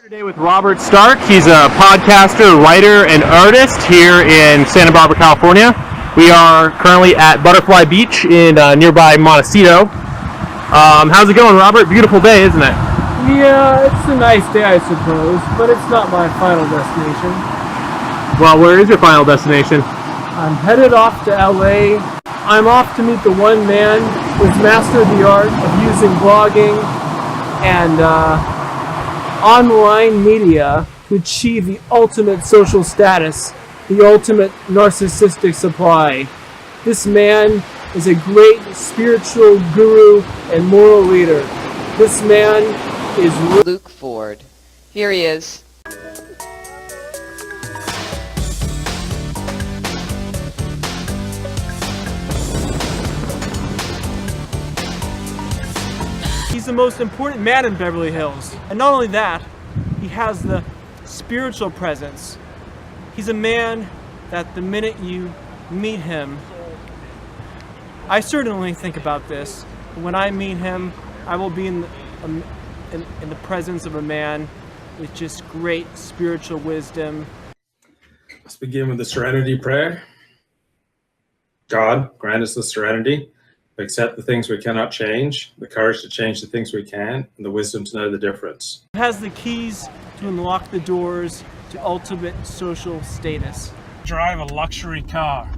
Today with Robert Stark. He's a podcaster, writer, and artist here in Santa Barbara, California. We are currently at Butterfly Beach in nearby Montecito. How's it going, Robert? Beautiful day, isn't it? Yeah, it's a nice day, I suppose, but it's not my final destination. Well, where is your final destination? I'm headed off to LA. I'm off to meet the one man who's mastered the art of using blogging and online media to achieve the ultimate social status, the ultimate narcissistic supply. This man is a great spiritual guru and moral leader. This man is Luke Ford. Here he is. He's the most important man in Beverly Hills. And not only that, he has the spiritual presence. He's a man that the minute you meet him, I certainly think about this. When I meet him, I will be in the presence of a man with just great spiritual wisdom. Let's begin with the serenity prayer. God, grant us the serenity to accept the things we cannot change, the courage to change the things we can, and the wisdom to know the difference. He has the keys to unlock the doors to ultimate social status. Drive a luxury car.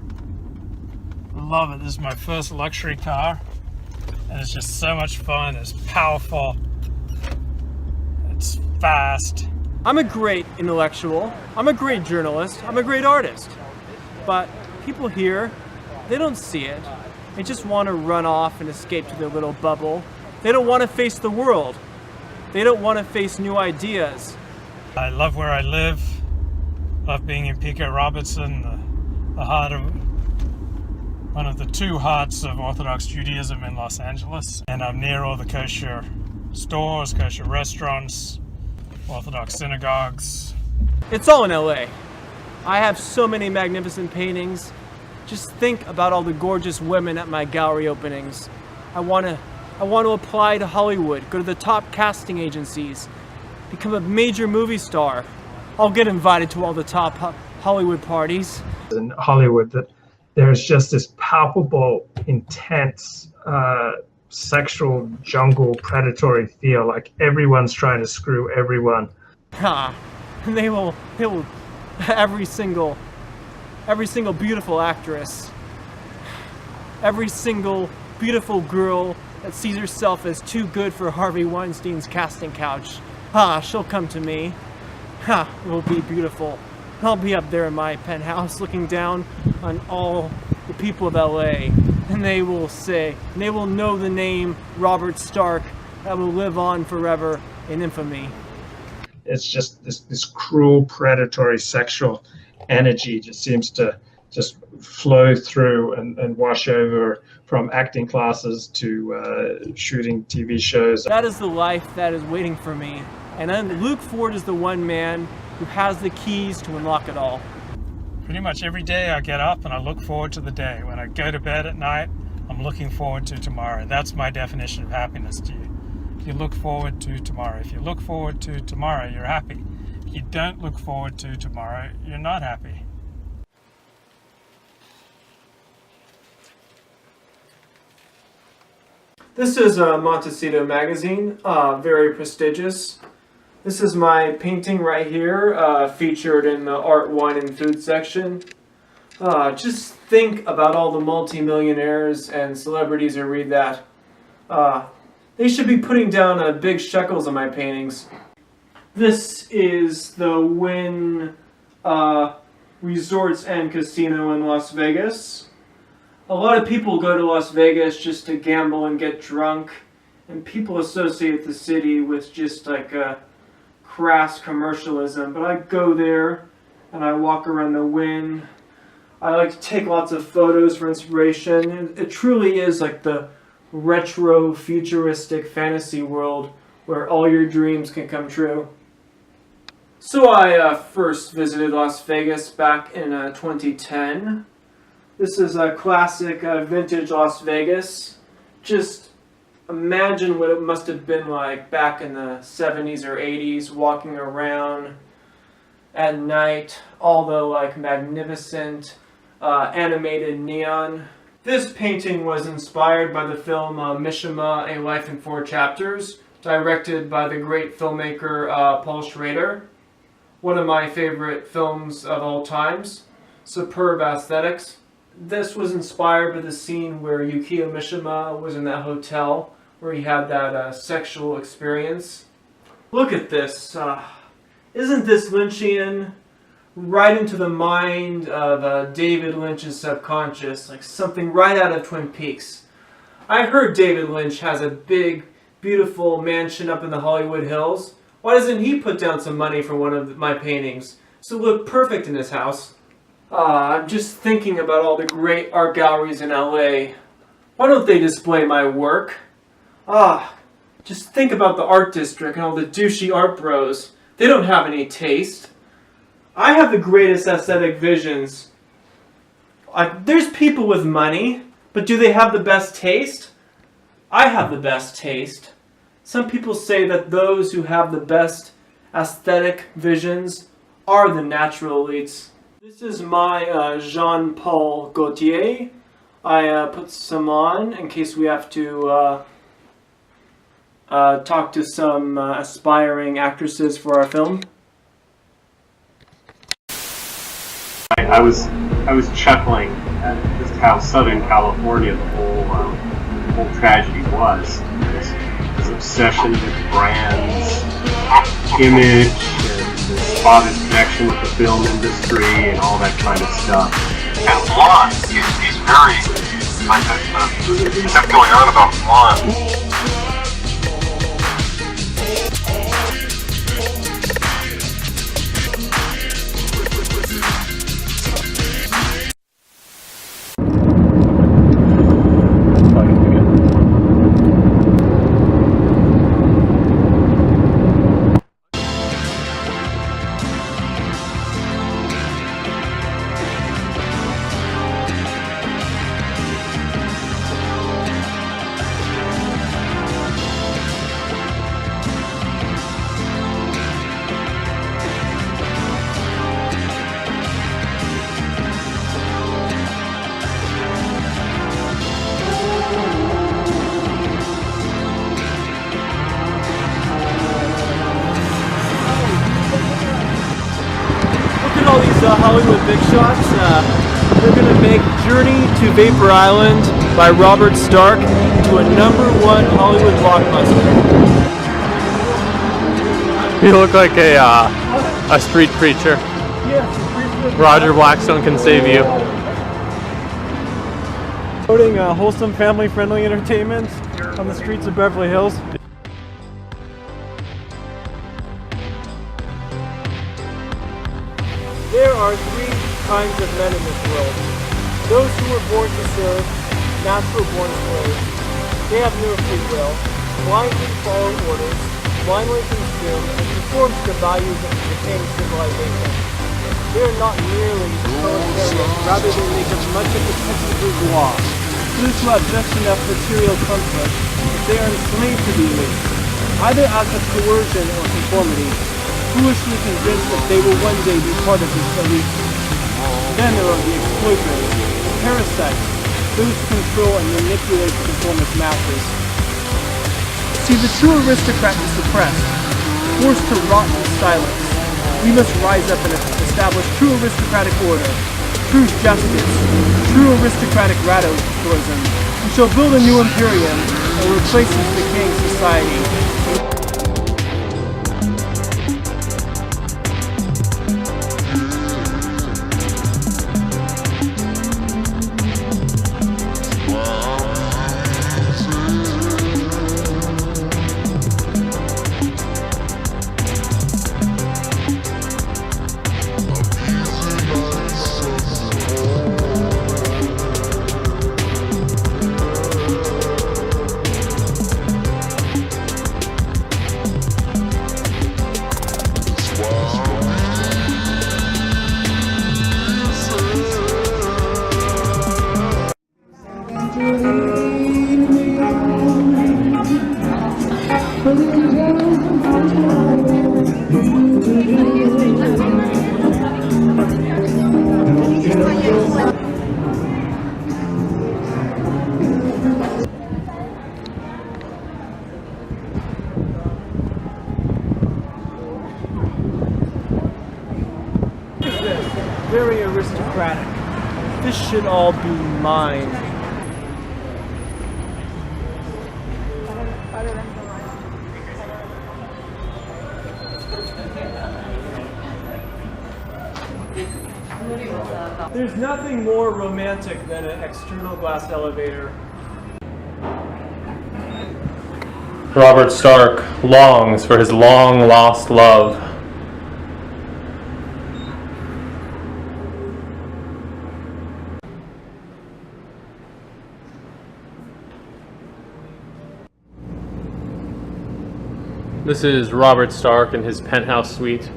Love it. This is my first luxury car, and it's just so much fun. It's powerful. It's fast. I'm a great intellectual. I'm a great journalist. I'm a great artist. But people here, they don't see it. They just want to run off and escape to their little bubble. They don't want to face the world. They don't want to face new ideas. I love where I live. Love being in Pico Robertson, the heart of one of the two hearts of Orthodox Judaism in Los Angeles. And I'm near all the kosher stores, kosher restaurants, Orthodox synagogues. It's all in LA. I have so many magnificent paintings. Just think about all the gorgeous women at my gallery openings. I want to apply to Hollywood, go to the top casting agencies, become a major movie star. I'll get invited to all the top Hollywood parties. In Hollywood, that there's just this palpable, intense, sexual jungle predatory feel, like everyone's trying to screw everyone. And they will every single beautiful actress, every single beautiful girl that sees herself as too good for Harvey Weinstein's casting couch, she'll come to me. It will be beautiful. I'll be up there in my penthouse looking down on all the people of LA, and they will know the name Robert Stark that will live on forever in infamy. It's just this cruel, predatory, sexual energy just seems to just flow through and wash over from acting classes to shooting TV shows. That is the life that is waiting for me. And then Luke Ford is the one man who has the keys to unlock it all. Pretty much every day I get up and I look forward to the day. When I go to bed at night, I'm looking forward to tomorrow. That's my definition of happiness to you. You look forward to tomorrow. If you look forward to tomorrow, you're happy. If you don't look forward to tomorrow, you're not happy. This is a Montecito magazine, very prestigious. This is my painting right here, featured in the art, wine, and food section. Just think about all the multimillionaires and celebrities who read that. They should be putting down big shekels on my paintings. This is the Wynn Resorts and Casino in Las Vegas. A lot of people go to Las Vegas just to gamble and get drunk, and people associate the city with just like a crass commercialism. But I go there and I walk around the Wynn. I like to take lots of photos for inspiration. It truly is like the retro futuristic fantasy world where all your dreams can come true. So I first visited Las Vegas back in 2010. This is a classic vintage Las Vegas. Just imagine what it must have been like back in the 70s or 80s, walking around at night, all the like magnificent animated neon. This painting was inspired by the film Mishima, A Life in 4 Chapters, directed by the great filmmaker Paul Schrader. One of my favorite films of all times. Superb aesthetics. This was inspired by the scene where Yukio Mishima was in that hotel where he had that sexual experience. Look at this. Isn't this Lynchian? Right into the mind of David Lynch's subconscious, like something right out of Twin Peaks. I heard David Lynch has a big, beautiful mansion up in the Hollywood Hills. Why doesn't he put down some money for one of my paintings? So it look perfect in his house. I'm just thinking about all the great art galleries in LA. Why don't they display my work? Just think about the art district and all the douchey art bros. They don't have any taste. I have the greatest aesthetic visions. There's people with money, but do they have the best taste? I have the best taste. Some people say that those who have the best aesthetic visions are the natural elites. This is my Jean-Paul Gaultier. I put some on in case we have to talk to some aspiring actresses for our film. I was chuckling at just how Southern California the whole tragedy was. This obsession with brands, image, and the spotted connection with the film industry and all that kind of stuff. And Blonde, he's very, like the stuff going on about Blonde. All these Hollywood big shots. We're going to make Journey to Vapor Island by Robert Stark to a #1 Hollywood blockbuster. You look like a street preacher. Roger Blackstone can save you. Promoting wholesome, family-friendly entertainment on the streets of Beverly Hills. There are 3 kinds of men in this world. Those who were born to serve, natural-born slaves. They have no free will, blindly follow orders, blindly consume, and conform to the values of the decaying civilization. They are not merely proletariat, rather they make up much of the petit bourgeois. Those who have just enough material comfort, but they are enslaved to the elite, either out of coercion or conformity, foolishly convinced that they will one day be part of this elite. Then there are the exploiters, the parasites, those who control and manipulate the conformist masses. See, the true aristocrat is suppressed, forced to rot in silence. We must rise up and establish true aristocratic order, true justice, true aristocratic radicalism. We shall build a new imperium that replaces decaying society. very aristocratic. This should all be mine. There's nothing more romantic than an external glass elevator. Robert Stark longs for his long-lost love. This is Robert Stark in his penthouse suite,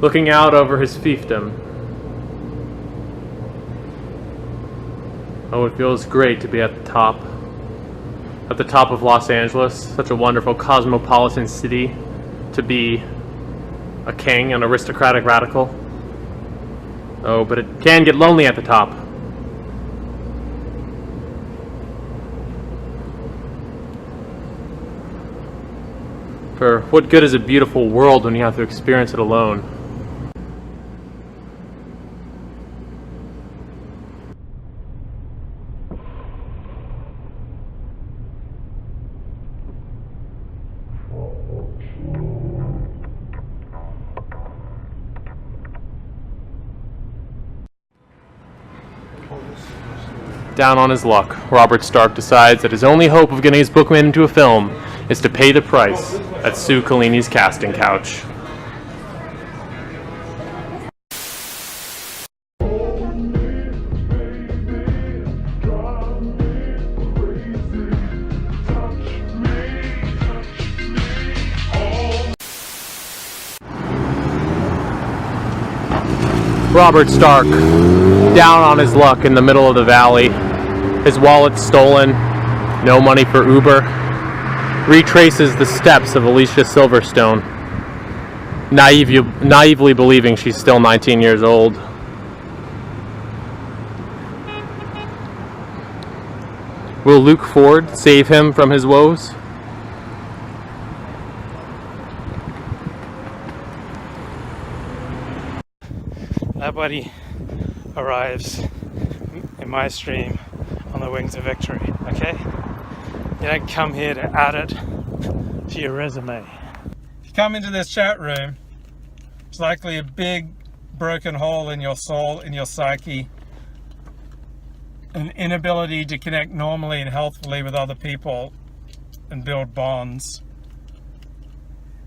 looking out over his fiefdom. Oh, it feels great to be at the top of Los Angeles, such a wonderful cosmopolitan city, to be a king, an aristocratic radical. Oh, but it can get lonely at the top. For what good is a beautiful world when you have to experience it alone? Down on his luck, Robert Stark decides that his only hope of getting his book made into a film is to pay the price at Sue Collini's casting couch. Robert Stark, down on his luck in the middle of the valley, his wallet stolen, no money for Uber, retraces the steps of Alicia Silverstone, naively believing she's still 19 years old. Will Luke Ford save him from his woes? Nobody arrives in my stream on the wings of victory, okay? You don't come here to add it to your resume. If you come into this chat room, it's likely a big broken hole in your soul, in your psyche, an inability to connect normally and healthfully with other people and build bonds.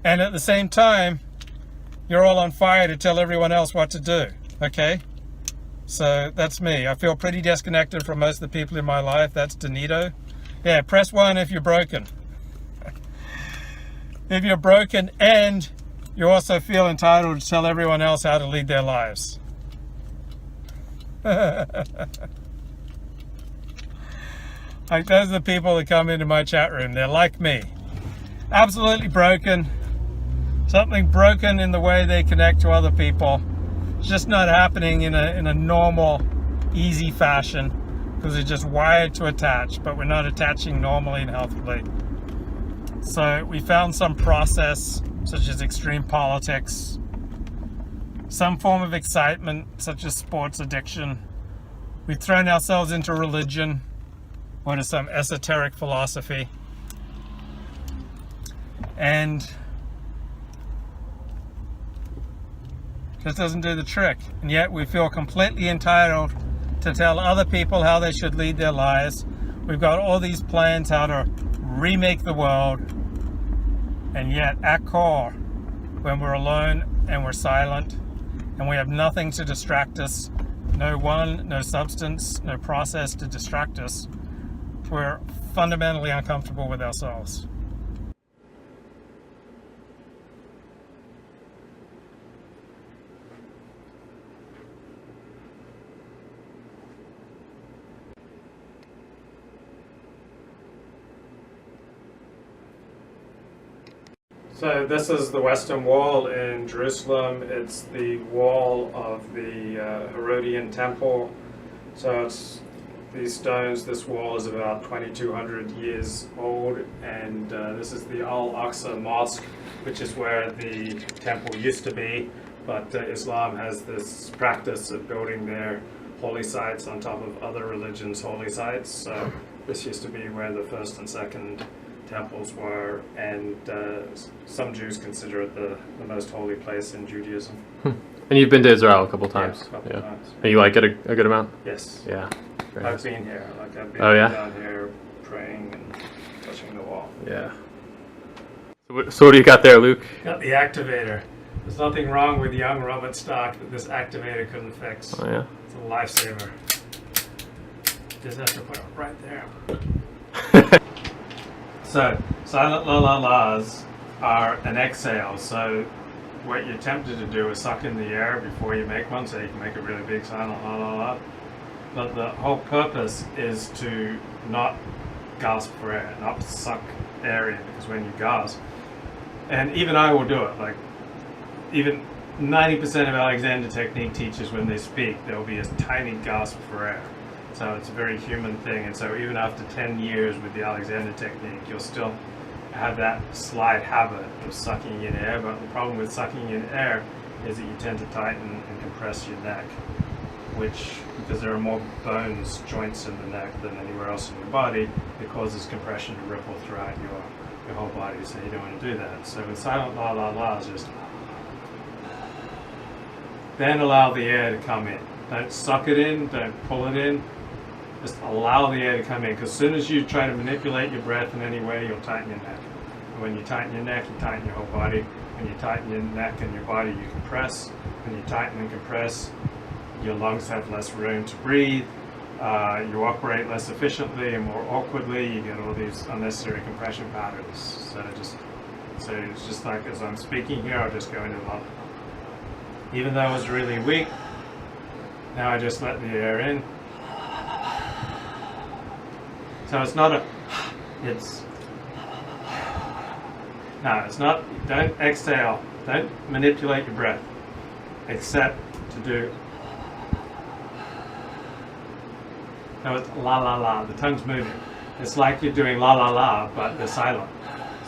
And at the same time, you're all on fire to tell everyone else what to do, okay? So that's me. I feel pretty disconnected from most of the people in my life. That's Danito. Yeah, press 1 if you're broken. If you're broken and you also feel entitled to tell everyone else how to lead their lives. Like, those are the people that come into my chat room. They're like me. Absolutely broken. Something broken in the way they connect to other people. It's just not happening in a normal, easy fashion because they're just wired to attach, but we're not attaching normally and healthily. So we found some process, such as extreme politics, some form of excitement, such as sports addiction. We've thrown ourselves into religion or into some esoteric philosophy. And this doesn't do the trick, and yet we feel completely entitled to tell other people how they should lead their lives. We've got all these plans how to remake the world, and yet at core, when we're alone and we're silent and we have nothing to distract us, no substance, no process to distract us, we're fundamentally uncomfortable with ourselves. So this is the Western Wall in Jerusalem. It's the wall of the Herodian Temple. So it's these stones, this wall is about 2,200 years old, and this is the Al-Aqsa Mosque, which is where the temple used to be, But Islam has this practice of building their holy sites on top of other religions' holy sites. So this used to be where the first and second temples were, and some Jews consider it the most holy place in Judaism. And you've been to Israel a couple times. Yeah, a couple times. And you like it a good amount? Yes. Yeah. Very I've nice. been here. Like I've been down here praying and touching the wall. Yeah. So what do you got there, Luke? Got the activator. There's nothing wrong with young Robert Stark that this activator couldn't fix. Oh yeah. It's a lifesaver. Just have to put it right there. So, silent la la la's are an exhale. So, what you're tempted to do is suck in the air before you make one, so you can make a really big silent la la la. But the whole purpose is to not gasp for air, not suck air in, because when you gasp, and even I will do it, like even 90% of Alexander technique teachers, when they speak, there will be a tiny gasp for air. So it's a very human thing, and so even after 10 years with the Alexander technique, you'll still have that slight habit of sucking in air. But the problem with sucking in air is that you tend to tighten and compress your neck, which, because there are more bones, joints in the neck than anywhere else in your body, it causes compression to ripple throughout your whole body, so you don't want to do that. So with silent la la la, just then allow the air to come in. Don't suck it in, don't pull it in. Just allow the air to come in, because as soon as you try to manipulate your breath in any way, you'll tighten your neck. And when you tighten your neck, you tighten your whole body. When you tighten your neck and your body, you compress. When you tighten and compress, your lungs have less room to breathe. You operate less efficiently and more awkwardly. You get all these unnecessary compression patterns. So it's just like as I'm speaking here, I'll just go into lump. Even though it was really weak, now I just let the air in. So it's not it's not, don't exhale, don't manipulate your breath, except to do, no, it's la la la, the tongue's moving. It's like you're doing la la la, but they're silent.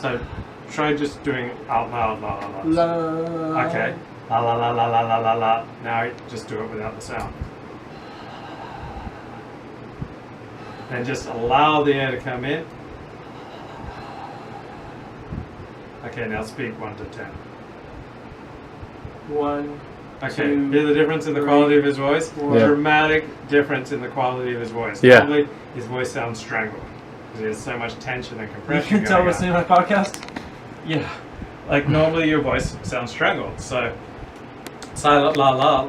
So try just doing out loud la la la. Okay, la la la la la la la la. Now just do it without the sound. And just allow the air to come in. Okay, now speak 1 to 10. 1. Okay, 2, hear the difference in the quality of his voice? 4. Yeah. Dramatic difference in the quality of his voice. Yeah. Normally, his voice sounds strangled because there's so much tension and You compression. can tell going what's on. the name of my podcast? Yeah, like normally your voice sounds strangled. So silent la la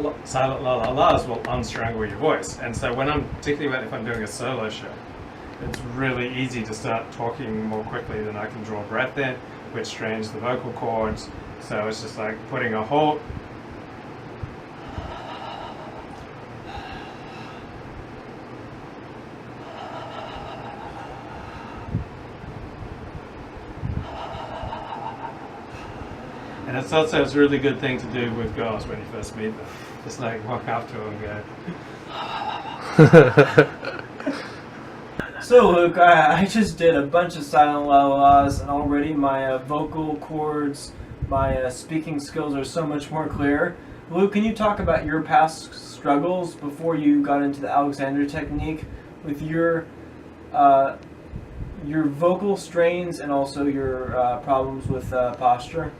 la's will unstrangle your voice. And so particularly if I'm doing a solo show, it's really easy to start talking more quickly than I can draw breath in, which strains the vocal cords. So it's just like putting a whole and it's also a really good thing to do with girls when you first meet them. Just like walk up to them and go. So Luke, I just did a bunch of silent la la la's, and already my vocal cords, my speaking skills are so much more clear. Luke, can you talk about your past struggles before you got into the Alexander technique with your vocal strains and also your problems with posture?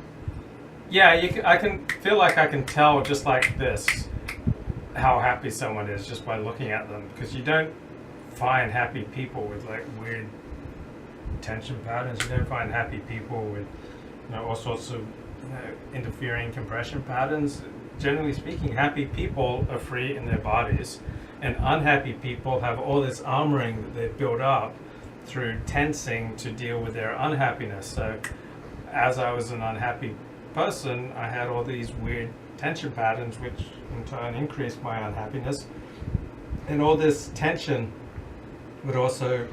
Yeah, I can feel like I can tell just like this how happy someone is just by looking at them, because you don't find happy people with like weird tension patterns. You don't find happy people with all sorts of interfering compression patterns. Generally speaking, happy people are free in their bodies, and unhappy people have all this armoring that they've built up through tensing to deal with their unhappiness. So as I was an unhappy person, I had all these weird tension patterns, which in turn increased my unhappiness. And all this tension would also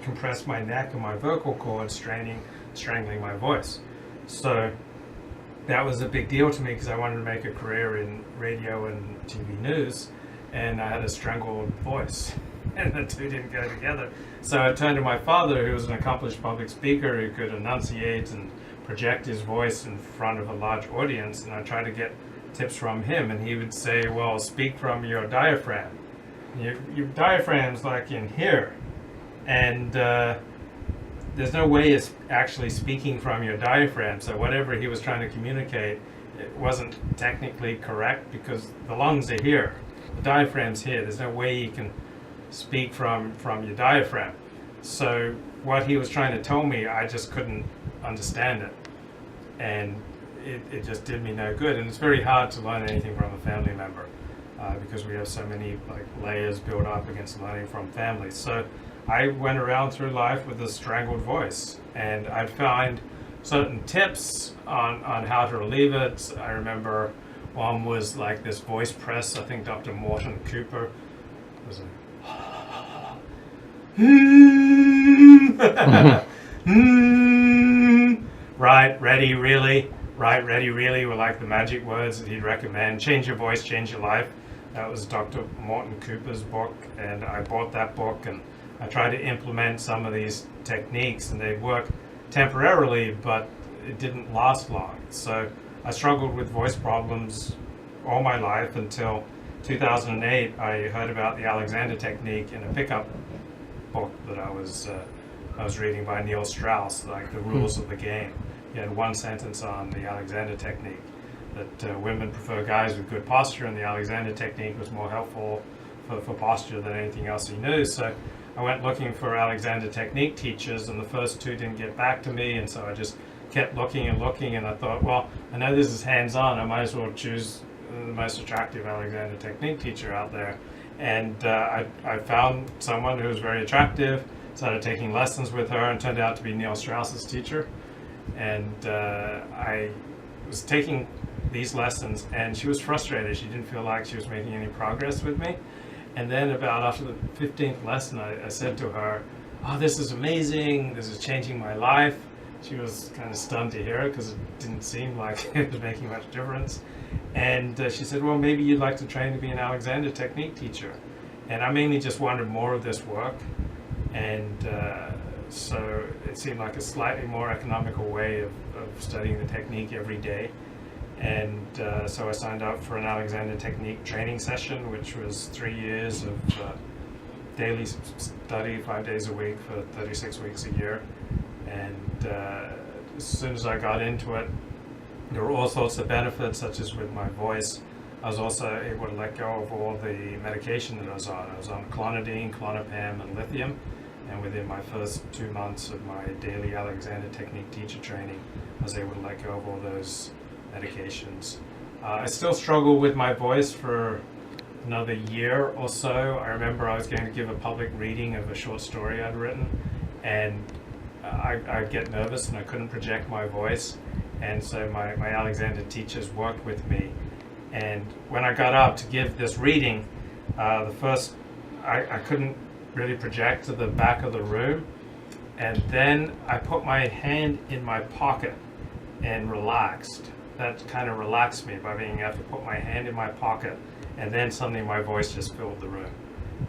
compress my neck and my vocal cords, strangling my voice. So that was a big deal to me, because I wanted to make a career in radio and TV news, and I had a strangled voice, and the two didn't go together. So I turned to my father, who was an accomplished public speaker who could enunciate and project his voice in front of a large audience, and I tried to get tips from him, and he would say, well, speak from your diaphragm. Your diaphragm's like in here, and there's no way of actually speaking from your diaphragm, so whatever he was trying to communicate, it wasn't technically correct because the lungs are here, the diaphragm's here. There's no way you can speak from your diaphragm. So what he was trying to tell me, I just couldn't understand it, and it just did me no good. And it's very hard to learn anything from a family member because we have so many like layers built up against learning from families. So I went around through life with a strangled voice, and I'd find certain tips on how to relieve it. I remember one was like this voice press. I think Dr. Morton Cooper was a right, ready, really. Right, ready, really were like the magic words that he'd recommend. Change your voice, change your life. That was Dr. Morton Cooper's book, and I bought that book and I tried to implement some of these techniques, and they work temporarily, but it didn't last long. So I struggled with voice problems all my life until 2008. I heard about the Alexander technique in a pickup book that I was reading by Neil Strauss, like The Rules of the Game. He had one sentence on the Alexander technique, that women prefer guys with good posture, and the Alexander technique was more helpful for posture than anything else he knew. So I went looking for Alexander technique teachers, and the first two didn't get back to me, and so I just kept looking and looking, and I thought, well, I know this is hands-on, I might as well choose the most attractive Alexander technique teacher out there. And I found someone who was very attractive, started taking lessons with her, and turned out to be Neil Strauss's teacher. And I was taking these lessons, and she was frustrated. She didn't feel like she was making any progress with me. And then about after the 15th lesson, I said to her, oh, this is amazing, this is changing my life. She was kind of stunned to hear it because it didn't seem like it was making much difference. And she said, well, maybe you'd like to train to be an Alexander technique teacher. And I mainly just wanted more of this work. And so it seemed like a slightly more economical way of studying the technique every day. And so I signed up for an Alexander technique training session, which was 3 years of daily study, 5 days a week for 36 weeks a year. And as soon as I got into it, there were all sorts of benefits, such as with my voice. I was also able to let go of all the medication that I was on. I was on clonidine, clonopam, and lithium. And within my first 2 months of my daily Alexander technique teacher training, I was able to let go of all those medications. I still struggle with my voice for another year or so. I remember I was going to give a public reading of a short story I'd written, and I'd get nervous and I couldn't project my voice. And so my Alexander teachers worked with me. And when I got up to give this reading, I couldn't really project to the back of the room. And then I put my hand in my pocket and relaxed. That kind of relaxed me by being able to put my hand in my pocket, and then suddenly my voice just filled the room.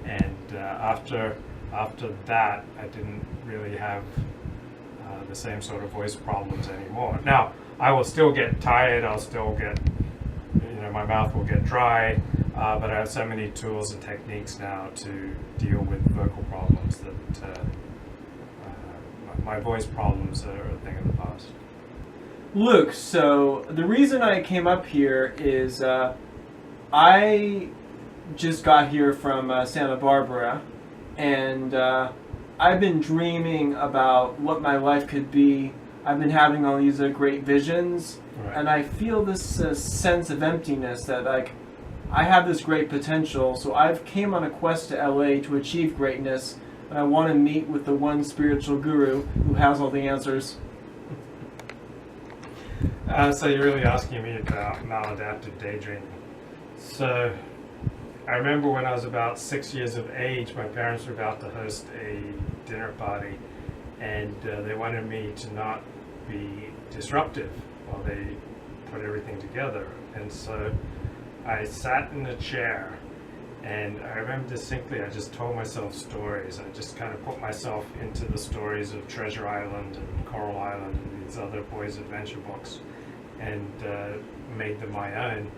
And after that, I didn't really have the same sort of voice problems anymore. Now, I will still get tired, I'll still get, my mouth will get dry, but I have so many tools and techniques now to deal with vocal problems that my voice problems are a thing of the past. Luke, so the reason I came up here is I just got here from Santa Barbara, and I've been dreaming about what my life could be. I've been having all these great visions, Right. and I feel this sense of emptiness that I have this great potential, so I've came on a quest to LA to achieve greatness, and I want to meet with the one spiritual guru who has all the answers. So you're really asking me about maladaptive daydreaming. So I remember when I was about 6 years of age, my parents were about to host a dinner party, and they wanted me to not be disruptive while they put everything together. And so I sat in a chair, and I remember distinctly I just told myself stories. I just kind of put myself into the stories of Treasure Island and Coral Island and these other boys' adventure books, and made them my own.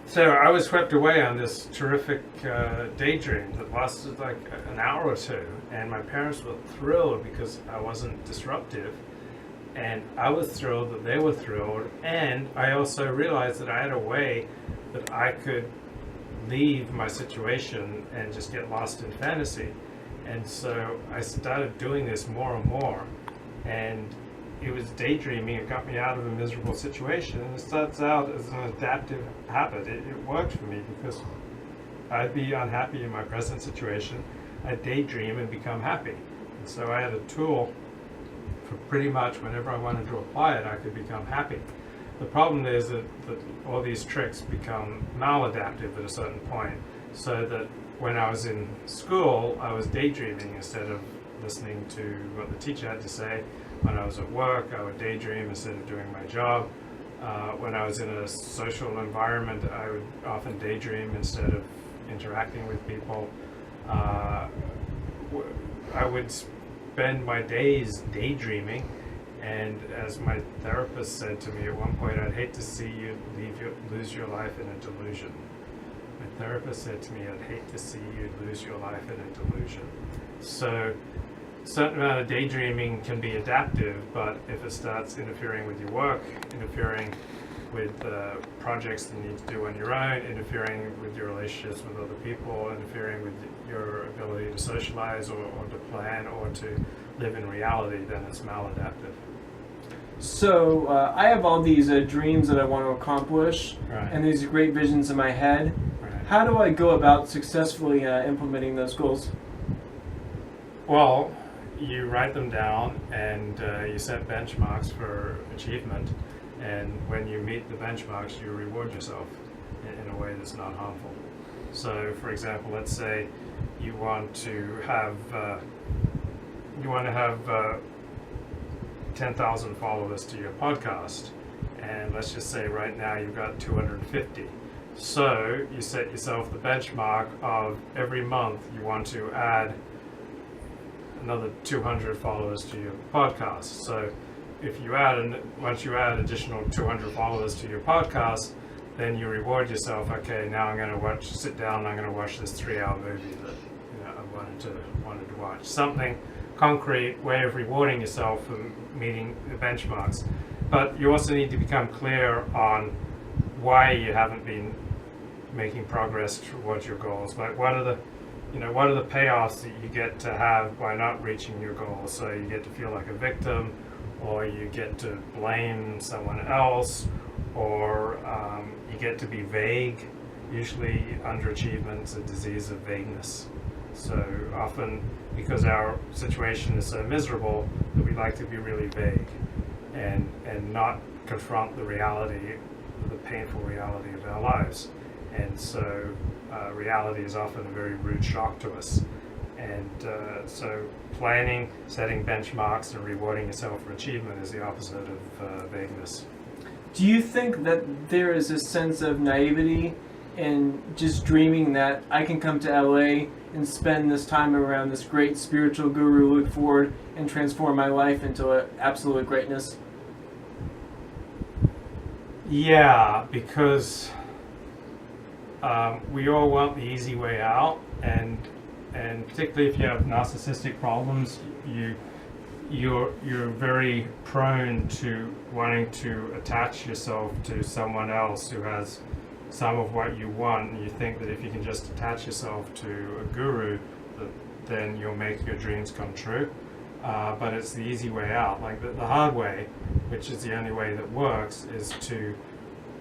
So I was swept away on this terrific daydream that lasted like an hour or two, and my parents were thrilled because I wasn't disruptive, and I was thrilled that they were thrilled, and I also realized that I had a way that I could leave my situation and just get lost in fantasy. And so I started doing this more and more, and it was daydreaming. It got me out of a miserable situation, and it starts out as an adaptive habit. It worked for me because I'd be unhappy in my present situation. I'd daydream and become happy. And so I had a tool for pretty much whenever I wanted to apply it, I could become happy. The problem is that all these tricks become maladaptive at a certain point, so that when I was in school, I was daydreaming instead of listening to what the teacher had to say. When I was at work, I would daydream instead of doing my job. When I was in a social environment, I would often daydream instead of interacting with people. I would spend my days daydreaming, and as my therapist said to me at one point, I'd hate to see you lose your life in a delusion. My therapist said to me, I'd hate to see you lose your life in a delusion. So a certain amount of daydreaming can be adaptive, but if it starts interfering with your work, interfering with projects that you need to do on your own, interfering with your relationships with other people, interfering with your ability to socialize or to plan or to live in reality, then it's maladaptive. So I have all these dreams that I want to accomplish, Right. and these great visions in my head. Right. How do I go about successfully implementing those goals? Well, you write them down and you set benchmarks for achievement, and when you meet the benchmarks, you reward yourself in a way that's not harmful. So, for example, let's say you want to have 10,000 followers to your podcast, and let's just say right now you've got 250. So you set yourself the benchmark of every month you want to add another 200 followers to your podcast. So if you once you add additional 200 followers to your podcast, then you reward yourself. Okay, now I'm going to sit down and I'm going to watch this 3-hour movie that I wanted to watch. Something concrete way of rewarding yourself for meeting the benchmarks. But you also need to become clear on why you haven't been making progress towards your goals. Like what are the payoffs that you get to have by not reaching your goals? So you get to feel like a victim, or you get to blame someone else, or you get to be vague. Usually underachievement is a disease of vagueness. So often, because our situation is so miserable, that we like to be really vague and not confront the reality, the painful reality of our lives. And so reality is often a very rude shock to us. And so planning, setting benchmarks, and rewarding yourself for achievement is the opposite of vagueness. Do you think that there is a sense of naivety in just dreaming that I can come to LA and spend this time around this great spiritual guru, look forward, and transform my life into absolute greatness? Yeah, because we all want the easy way out, and particularly if you have narcissistic problems, you're very prone to wanting to attach yourself to someone else who has some of what you want, and you think that if you can just attach yourself to a guru, then you'll make your dreams come true. But it's the easy way out. Like the hard way, which is the only way that works, is to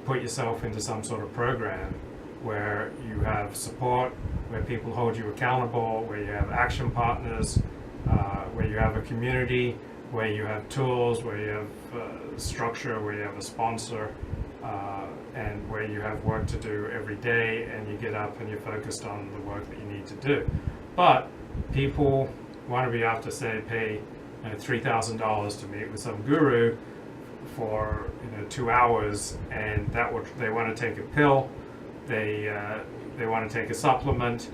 put yourself into some sort of program where you have support, where people hold you accountable, where you have action partners, where you have a community, where you have tools, where you have structure, where you have a sponsor, and where you have work to do every day, and you get up and you're focused on the work that you need to do. But people want to be able to pay $3,000 to meet with some guru for 2 hours, and they want to take a pill, they want to take a supplement,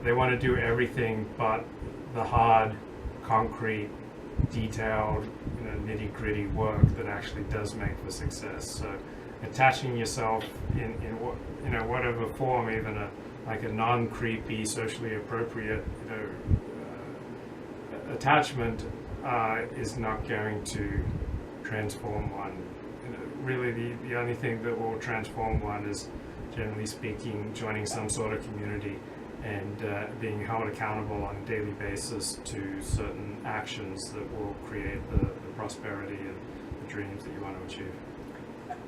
they want to do everything but the hard, concrete, detailed, nitty-gritty work that actually does make for success. So attaching yourself in whatever form, even like a non-creepy, socially appropriate attachment is not going to transform one. Really, the only thing that will transform one is, generally speaking, joining some sort of community and being held accountable on a daily basis to certain actions that will create the prosperity and the dreams that you want to achieve.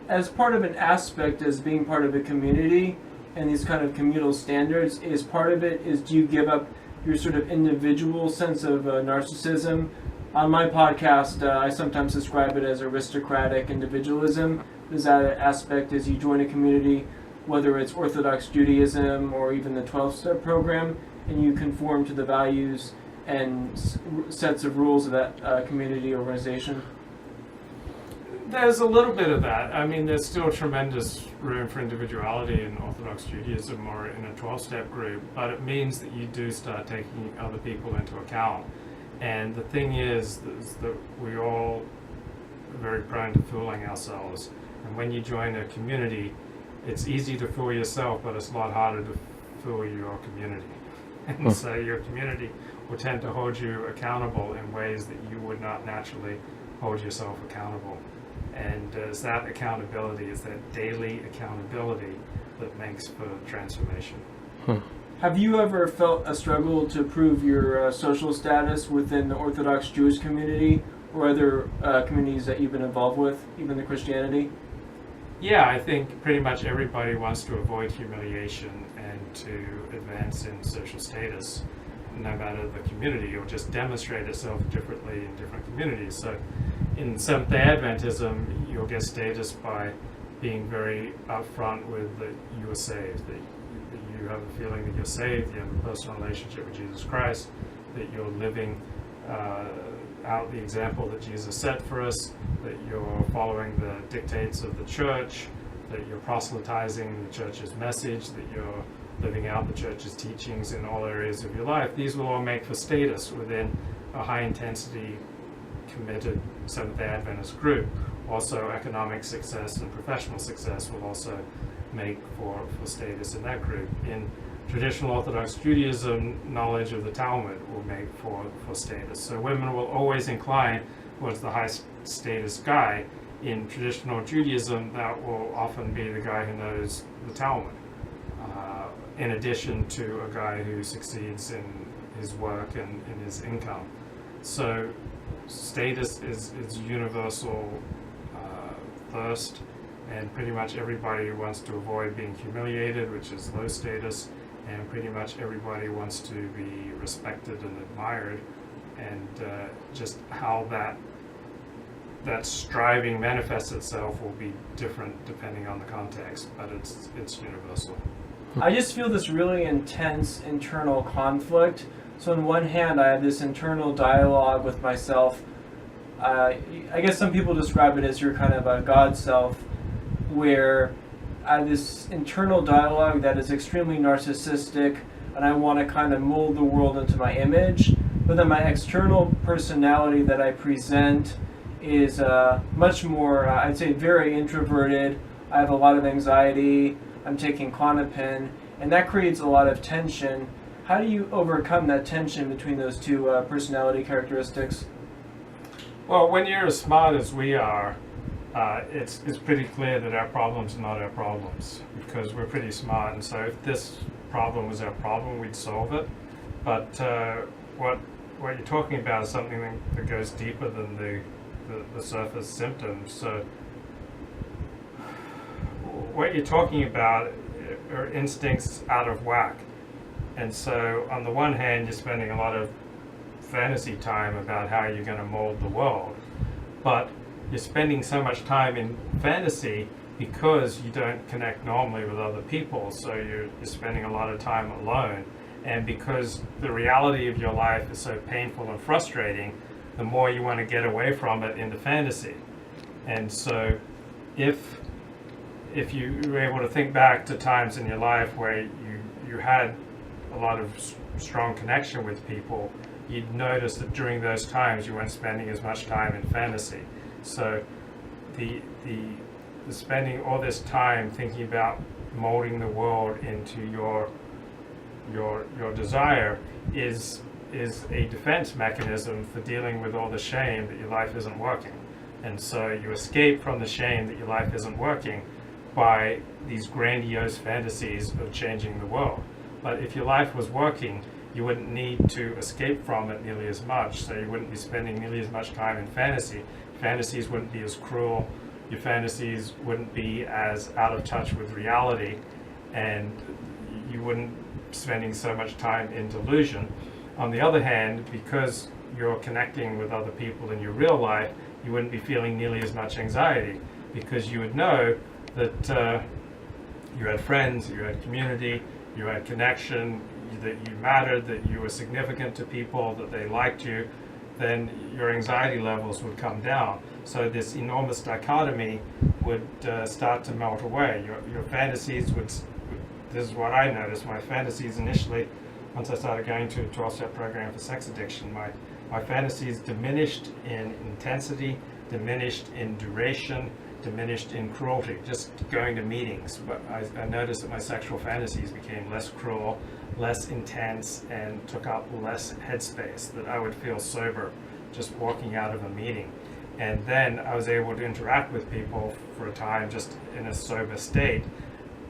As part of an aspect as being part of a community and these kind of communal standards, is part of it is, do you give up your sort of individual sense of narcissism? On my podcast, I sometimes describe it as aristocratic individualism. Is that an aspect as you join a community, whether it's Orthodox Judaism or even the 12-step program, and you conform to the values and sets of rules of that community organization? There's a little bit of that. I mean, there's still tremendous room for individuality in Orthodox Judaism or in a 12-step group, but it means that you do start taking other people into account. And the thing is that we all are very prone to fooling ourselves. And when you join a community, it's easy to fool yourself, but it's a lot harder to fool your community. And so your community will tend to hold you accountable in ways that you would not naturally hold yourself accountable. And it's that accountability, it's that daily accountability that makes for transformation. Have you ever felt a struggle to prove your social status within the Orthodox Jewish community or other communities that you've been involved with, even the Christianity? Yeah, I think pretty much everybody wants to avoid humiliation and to advance in social status, no matter the community, or just demonstrate itself differently in different communities. So in Seventh-day Adventism, you'll get status by being very upfront with that you are saved, that you have a feeling that you're saved, you have a personal relationship with Jesus Christ, that you're living out the example that Jesus set for us, that you're following the dictates of the church, that you're proselytizing the church's message, that you're living out the church's teachings in all areas of your life. These will all make for status within a high-intensity, committed Seventh-day Adventist group. Also, economic success and professional success will also make for status in that group. In traditional Orthodox Judaism, knowledge of the Talmud will make for status. So women will always incline towards the high status guy. In traditional Judaism, that will often be the guy who knows the Talmud, in addition to a guy who succeeds in his work and in his income. So status is universal thirst, and pretty much everybody wants to avoid being humiliated, which is low status, and pretty much everybody wants to be respected and admired, and just how that striving manifests itself will be different depending on the context, but it's universal. I just feel this really intense internal conflict. So on one hand, I have this internal dialogue with myself. I guess some people describe it as your kind of a God self, where I have this internal dialogue that is extremely narcissistic, and I want to kind of mold the world into my image. But then my external personality that I present is much more, I'd say, very introverted. I have a lot of anxiety. I'm taking Klonopin, and that creates a lot of tension. How do you overcome that tension between those two personality characteristics? Well, when you're as smart as we are, it's pretty clear that our problems are not our problems, because we're pretty smart, and so if this problem was our problem, we'd solve it. But what you're talking about is something that goes deeper than the surface symptoms. So what you're talking about are instincts out of whack. And so on the one hand, you're spending a lot of fantasy time about how you're going to mold the world, but you're spending so much time in fantasy because you don't connect normally with other people, so you're spending a lot of time alone. And because the reality of your life is so painful and frustrating, the more you want to get away from it into fantasy. And so if you were able to think back to times in your life where you had a lot of strong connection with people, you'd notice that during those times you weren't spending as much time in fantasy. So the spending all this time thinking about molding the world into your desire is a defense mechanism for dealing with all the shame that your life isn't working. And so you escape from the shame that your life isn't working by these grandiose fantasies of changing the world. But if your life was working, you wouldn't need to escape from it nearly as much, so you wouldn't be spending nearly as much time in fantasy. Fantasies wouldn't be as cruel, your fantasies wouldn't be as out of touch with reality, and you wouldn't be spending so much time in delusion. On the other hand, because you're connecting with other people in your real life, you wouldn't be feeling nearly as much anxiety, because you would know that you had friends, you had community, you had connection, that you mattered, that you were significant to people, that they liked you, then your anxiety levels would come down. So this enormous dichotomy would start to melt away. Your fantasies would, this is what I noticed, my fantasies initially, once I started going to a 12-step program for sex addiction, my fantasies diminished in intensity, diminished in duration, diminished in cruelty, just going to meetings. But I noticed that my sexual fantasies became less cruel, less intense, and took up less headspace, that I would feel sober just walking out of a meeting. And then I was able to interact with people for a time just in a sober state.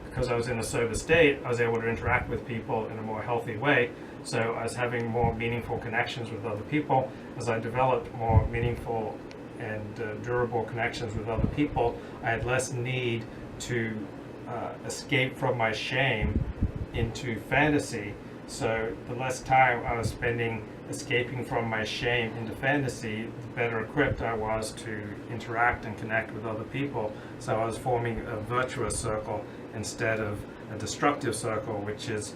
Because I was in a sober state, I was able to interact with people in a more healthy way. So I was having more meaningful connections with other people. As I developed more meaningful and durable connections with other people, I had less need to escape from my shame into fantasy. So the less time I was spending escaping from my shame into fantasy, the better equipped I was to interact and connect with other people. So I was forming a virtuous circle instead of a destructive circle, which is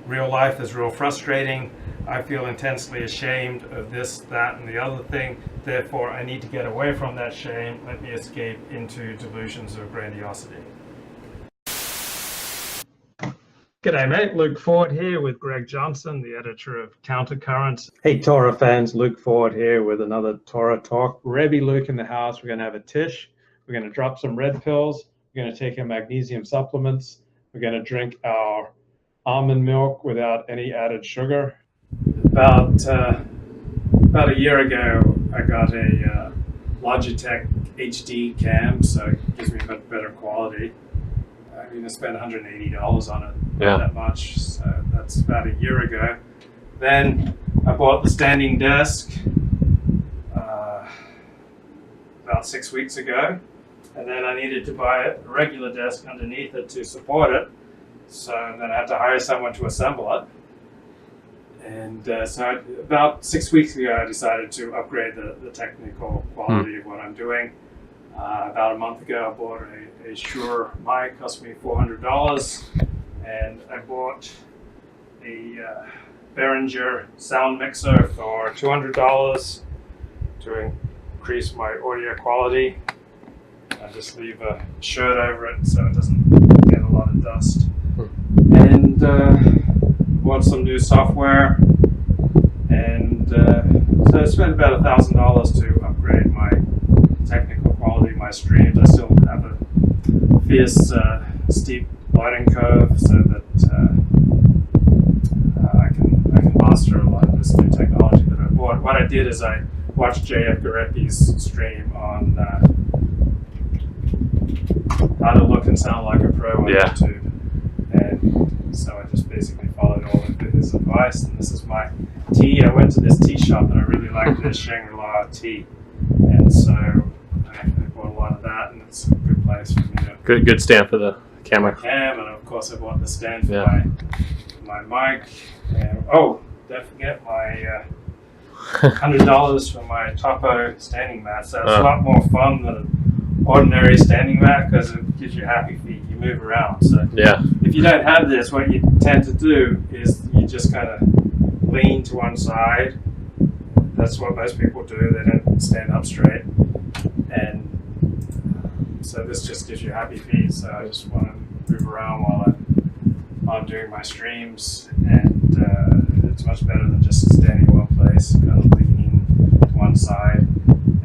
real life is real frustrating. I feel intensely ashamed of this, that, and the other thing. Therefore, I need to get away from that shame. Let me escape into delusions of grandiosity. G'day, mate. Luke Ford here with Greg Johnson, the editor of Countercurrents. Hey, Torah fans. Luke Ford here with another Torah Talk. Rebbe Luke in the house. We're going to have a tish. We're going to drop some red pills. We're going to take our magnesium supplements. We're going to drink our almond milk without any added sugar. About a year ago, I got a Logitech HD cam, so it gives me much better quality. I mean, I spent $180 on it, not that much, so that's about a year ago. Then I bought the standing desk about 6 weeks ago, and then I needed to buy a regular desk underneath it to support it, so then I had to hire someone to assemble it. And so about 6 weeks ago, I decided to upgrade the technical quality of what I'm doing. About a month ago, I bought a Shure mic, cost me $400, and I bought a Behringer sound mixer for $200 to increase my audio quality. I just leave a shirt over it so it doesn't get a lot of dust. And bought some new software, and so I spent about $1,000 to upgrade my technical quality of my streams. I still have a fierce steep lighting curve so that I can master a lot of this new technology that I bought. What I did is I watched J.F. Garepi's stream on how to look and sound like a pro on YouTube. And so I just basically followed all of his advice, and this is my tea. I went to this tea shop and I really liked this Shangri-La tea, and so I bought a lot of that, and it's a good place for me to Good stand for the camera. and of course I bought the stand for my mic. And don't forget my $100 for my Topo standing mat. So it's a lot more fun than an ordinary standing mat because it gives you happy feet. You move around. So if you don't have this, what you tend to do is you just kind of lean to one side. That's what most people do. They don't stand up straight. And so this just gives you happy feet. So I just want to move around while I'm doing my streams, and it's much better than just standing in one place, kind of leaning to one side,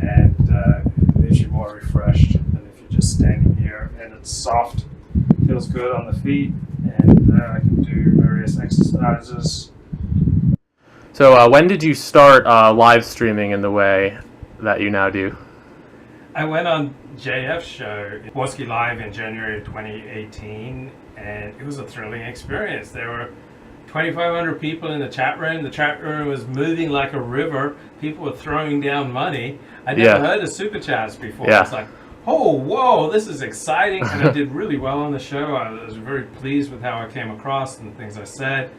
and it leaves you more refreshed than if you're just standing here and it's soft, feels good on the feet, and I can do various exercises. So when did you start live streaming in the way that you now do? I went on JF's show, Warski Live, in January of 2018, and it was a thrilling experience. There were 2,500 people in the chat room. The chat room was moving like a river. People were throwing down money. I never heard of super chats before. Yeah. It's like, oh, whoa, this is exciting. And I did really well on the show. I was very pleased with how I came across and the things I said.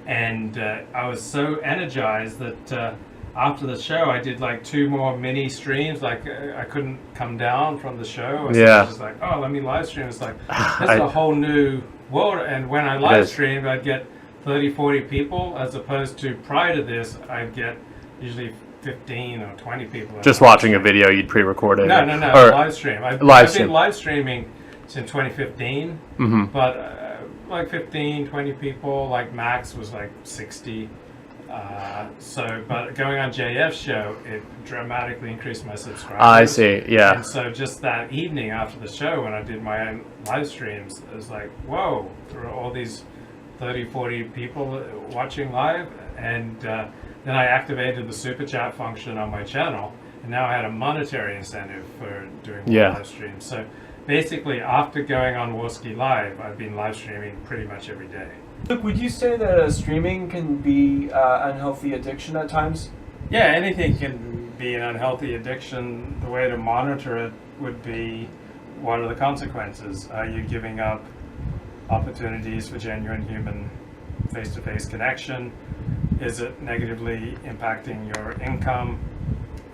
And I was so energized that after the show, I did like 2 more mini streams. Like I couldn't come down from the show. I was just like, oh, let me live stream. It's like, that's a whole new world. And when I live streamed, I'd get 30, 40 people, as opposed to prior to this, I'd get usually 15 or 20 people. Just watching a video you'd pre-recorded? No, live stream. I've been live streaming since 2015, but like 15, 20 people, like max was like 60. But going on JF's show, it dramatically increased my subscribers. I see, yeah. And so just that evening after the show, when I did my own live streams, it was like, whoa, there are all these 30, 40 people watching live, and then I activated the super chat function on my channel, and now I had a monetary incentive for doing live streams. So basically, after going on Warski Live, I've been live streaming pretty much every day. Look, would you say that streaming can be unhealthy addiction at times? Yeah, anything can be an unhealthy addiction. The way to monitor it would be, what are the consequences? Are you giving up opportunities for genuine human face-to-face connection? Is it negatively impacting your income?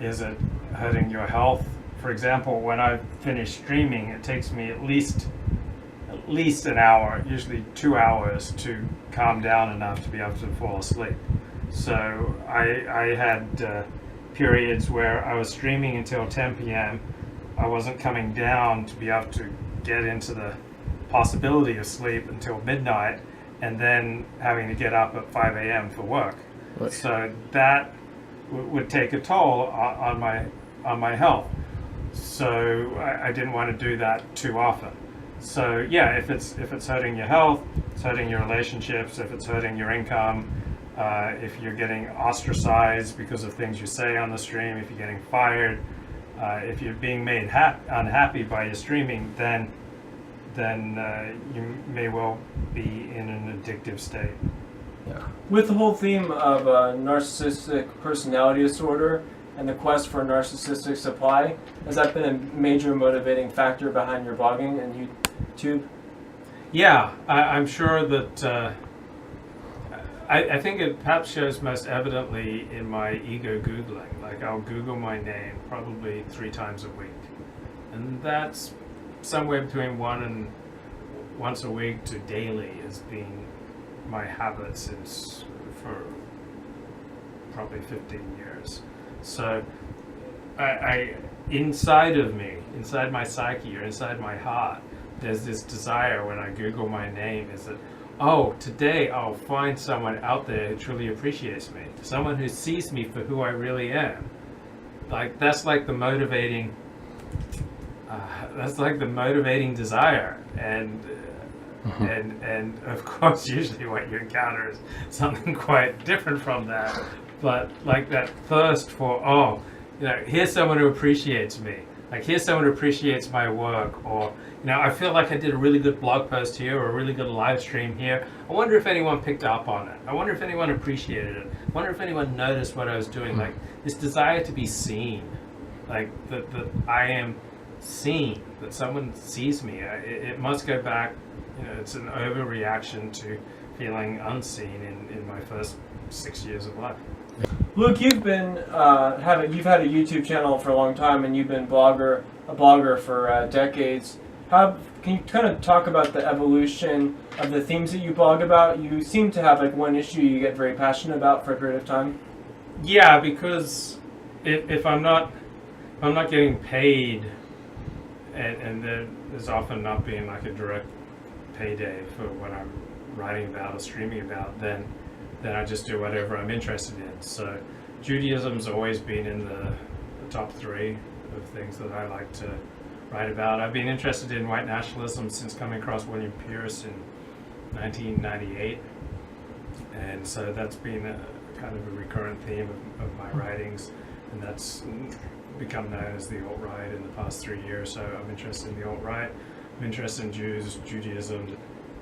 Is it hurting your health? For example, when I finish streaming, it takes me at least an hour, usually 2 hours, to calm down enough to be able to fall asleep. So I had periods where I was streaming until 10 p.m. I wasn't coming down to be able to get into the possibility of sleep until midnight, and then having to get up at 5 a.m. for work. Right. So that would take a toll on my health. So I didn't want to do that too often. So yeah, if it's hurting your health, it's hurting your relationships, if it's hurting your income, if you're getting ostracized because of things you say on the stream, if you're getting fired, if you're being made unhappy by your streaming, then you may well be in an addictive state. Yeah. With the whole theme of narcissistic personality disorder and the quest for narcissistic supply, has that been a major motivating factor behind your blogging and YouTube? Yeah, I'm sure that I think it perhaps shows most evidently in my ego Googling. Like, I'll Google my name probably 3 times a week. And that's somewhere between once a week to daily has been my habit for probably 15 years. So I inside of me, inside my psyche or inside my heart, there's this desire when I Google my name is that, oh, today I'll find someone out there who truly appreciates me, someone who sees me for who I really am. Like, that's like the motivating desire, and of course usually what you encounter is something quite different from that, but like that thirst for, oh, here's someone who appreciates me, like here's someone who appreciates my work, or I feel like I did a really good blog post here or a really good live stream here. I wonder if anyone picked up on it. I wonder if anyone appreciated it. I wonder if anyone noticed what I was doing. Like this desire to be seen, like that I am seen, that someone sees me. It must go back, it's an overreaction to feeling unseen in my first 6 years of life. Luke, you've been you've had a YouTube channel for a long time, and you've been a blogger for decades. Can you kind of talk about the evolution of the themes that you blog about? You seem to have like one issue you get very passionate about for a period of time. Yeah, because if I'm not getting paid, and there's often not being like a direct payday for what I'm writing about or streaming about, then I just do whatever I'm interested in. So Judaism's always been in the top 3 of things that I like to write about. I've been interested in white nationalism since coming across William Pierce in 1998, and so that's been a kind of a recurrent theme of my writings, and that's become known as the alt-right in the past 3 years. So I'm interested in the alt-right, I'm interested in Judaism,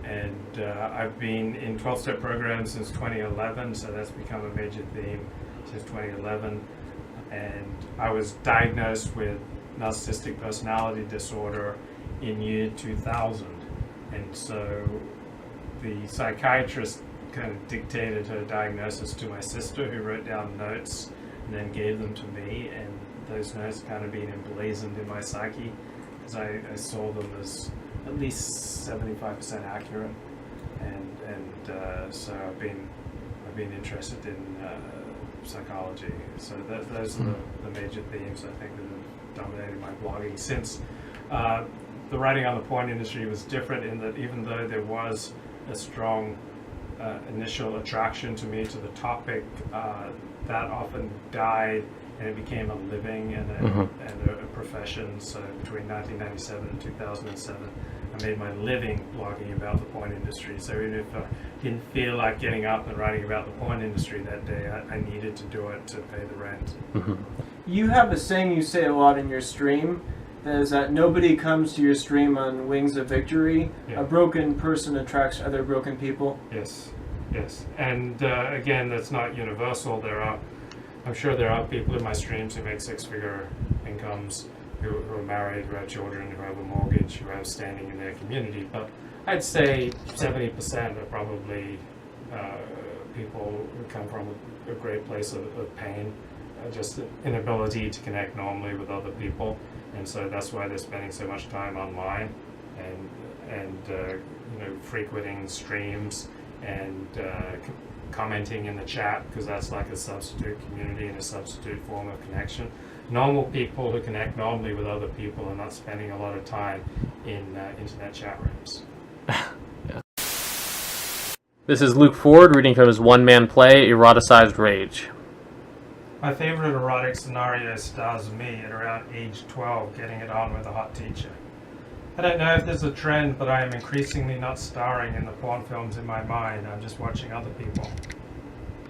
and I've been in 12-step programs since 2011, so that's become a major theme since 2011. And I was diagnosed with narcissistic personality disorder in year 2000, and so the psychiatrist kind of dictated her diagnosis to my sister, who wrote down notes and then gave them to me, and those notes kind of been emblazoned in my psyche because I saw them as at least 75% accurate, and so I've been interested in psychology. So those are the major themes I think that have dominated my blogging since. The writing on the porn industry was different in that even though there was a strong initial attraction to me to the topic, that often died and it became a living and a profession. So between 1997 and 2007, I made my living blogging about the porn industry. So even if I didn't feel like getting up and writing about the porn industry that day, I needed to do it to pay the rent. You have a saying you say a lot in your stream, that is that nobody comes to your stream on wings of victory. Yeah. A broken person attracts other broken people. Yes. And again, that's not universal. I'm sure there are people in my streams who make six-figure incomes, who are married, who have children, who have a mortgage, who have standing in their community. But I'd say 70% are probably people who come from a great place of pain, just an inability to connect normally with other people. And so that's why they're spending so much time online and frequenting streams and commenting in the chat, because that's like a substitute community and a substitute form of connection. Normal people who connect normally with other people are not spending a lot of time in internet chat rooms. Yeah. This is Luke Ford reading from his one-man play, Eroticized Rage. My favorite erotic scenario stars me at around age 12 getting it on with a hot teacher. I don't know if there's a trend, but I am increasingly not starring in the porn films in my mind. I'm just watching other people.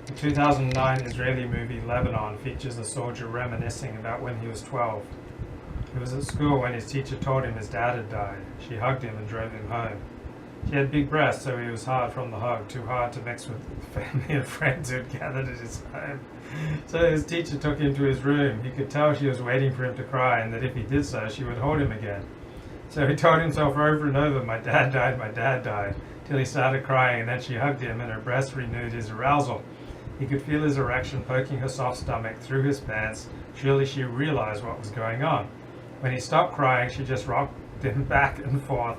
The 2009 Israeli movie Lebanon features a soldier reminiscing about when he was 12. He was at school when his teacher told him his dad had died. She hugged him and drove him home. She had big breasts, so he was hard from the hug, too hard to mix with family and friends who had gathered at his home. So his teacher took him to his room. He could tell she was waiting for him to cry, and that if he did so, she would hold him again. So he told himself over and over, my dad died, till he started crying, and then she hugged him, and her breast renewed his arousal. He could feel his erection poking her soft stomach through his pants. Surely she realized what was going on. When he stopped crying, she just rocked him back and forth,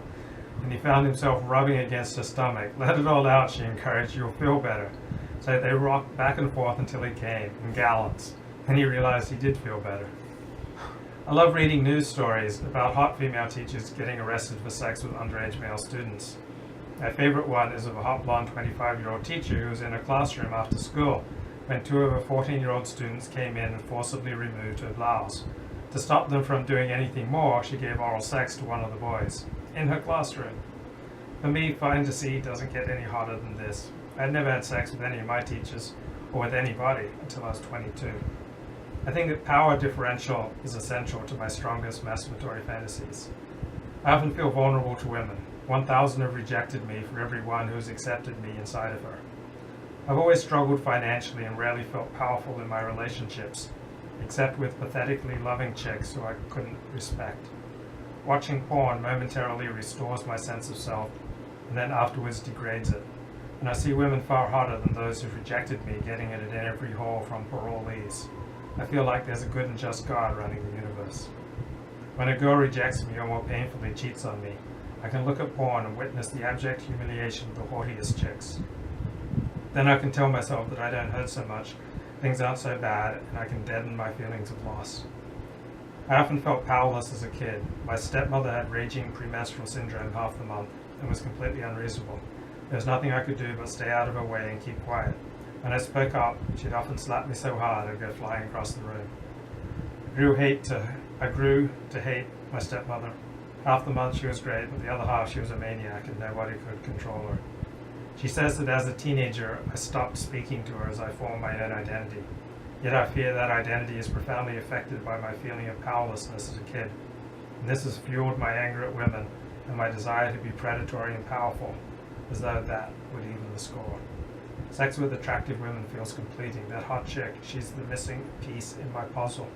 and he found himself rubbing against her stomach. Let it all out, she encouraged, you'll feel better. So they rocked back and forth until he came, in gallons, and he realized he did feel better. I love reading news stories about hot female teachers getting arrested for sex with underage male students. My favorite one is of a hot blonde 25-year-old teacher who was in a classroom after school when two of her 14-year-old students came in and forcibly removed her blouse. To stop them from doing anything more, she gave oral sex to one of the boys in her classroom. For me, fantasy doesn't get any hotter than this. I had never had sex with any of my teachers or with anybody until I was 22. I think that power differential is essential to my strongest masturbatory fantasies. I often feel vulnerable to women. 1,000 have rejected me for every one who has accepted me inside of her. I've always struggled financially and rarely felt powerful in my relationships, except with pathetically loving chicks who I couldn't respect. Watching porn momentarily restores my sense of self, and then afterwards degrades it. And I see women far hotter than those who've rejected me getting it in every hole from parolees. I feel like there's a good and just God running the universe. When a girl rejects me or more painfully cheats on me, I can look at porn and witness the abject humiliation of the haughtiest chicks. Then I can tell myself that I don't hurt so much, things aren't so bad, and I can deaden my feelings of loss. I often felt powerless as a kid. My stepmother had raging premenstrual syndrome half the month and was completely unreasonable. There was nothing I could do but stay out of her way and keep quiet. When I spoke up, she'd often slap me so hard I'd go flying across the room. I grew to hate my stepmother. Half the month she was great, but the other half she was a maniac and nobody could control her. She says that as a teenager, I stopped speaking to her as I formed my own identity. Yet I fear that identity is profoundly affected by my feeling of powerlessness as a kid. And this has fueled my anger at women and my desire to be predatory and powerful, as though that would even the score. Sex with attractive women feels completing. That hot chick, she's the missing piece in my puzzle.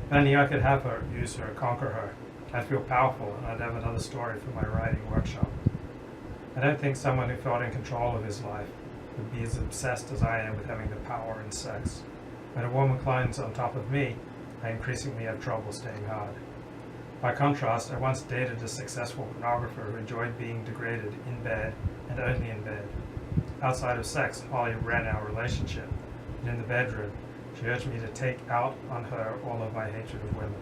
If only I could have her, use her, conquer her. I'd feel powerful and I'd have another story for my writing workshop. I don't think someone who felt in control of his life would be as obsessed as I am with having the power in sex. When a woman climbs on top of me, I increasingly have trouble staying hard. By contrast, I once dated a successful pornographer who enjoyed being degraded in bed and only in bed. Outside of sex, Holly ran our relationship, and in the bedroom, she urged me to take out on her all of my hatred of women.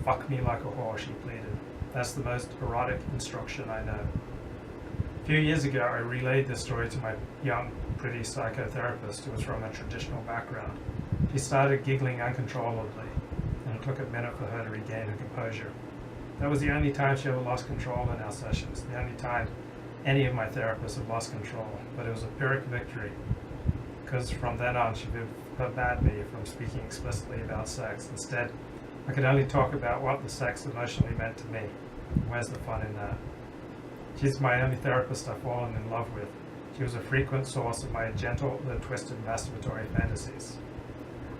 Fuck me like a whore, she pleaded. That's the most erotic instruction I know. A few years ago, I relayed this story to my young, pretty psychotherapist who was from a traditional background. She started giggling uncontrollably, and it took a minute for her to regain her composure. That was the only time she ever lost control in our sessions, the only time any of my therapists have lost control, but it was a Pyrrhic victory, because from then on she forbade me from speaking explicitly about sex. Instead, I could only talk about what the sex emotionally meant to me. Where's the fun in that? She's my only therapist I've fallen in love with. She was a frequent source of my gentle, though twisted masturbatory fantasies.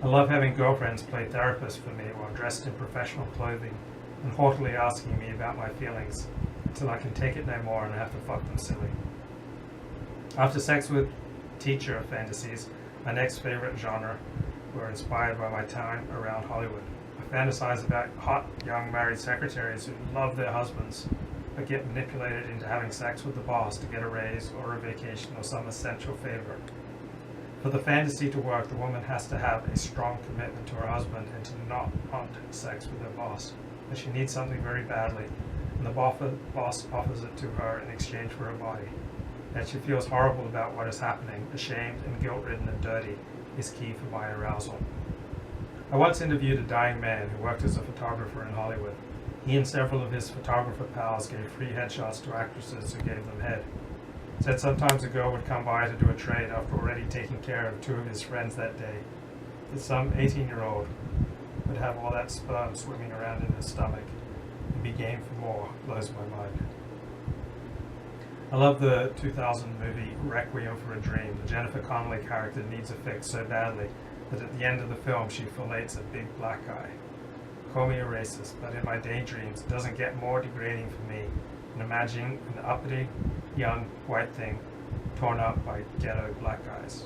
I love having girlfriends play therapist for me while dressed in professional clothing and haughtily asking me about my feelings until I can take it no more and I have to fuck them silly. After sex with teacher fantasies, my next favorite genre were inspired by my time around Hollywood. I fantasize about hot, young married secretaries who love their husbands but get manipulated into having sex with the boss to get a raise or a vacation or some essential favor. For the fantasy to work, the woman has to have a strong commitment to her husband and to not want sex with her boss. But she needs something very badly, and the boss offers it to her in exchange for her body. Yet she feels horrible about what is happening, ashamed and guilt-ridden and dirty is key for my arousal. I once interviewed a dying man who worked as a photographer in Hollywood. He and several of his photographer pals gave free headshots to actresses who gave them head. Said sometimes a girl would come by to do a trade after already taking care of two of his friends that day. That some 18-year-old would have all that sperm swimming around in his stomach and be game for more blows my mind. I love the 2000 movie Requiem for a Dream. The Jennifer Connelly character needs a fix so badly that at the end of the film she fillets a big black guy. Call me a racist, but in my daydreams it doesn't get more degrading for me than imagining an uppity, young, white thing torn up by ghetto black guys.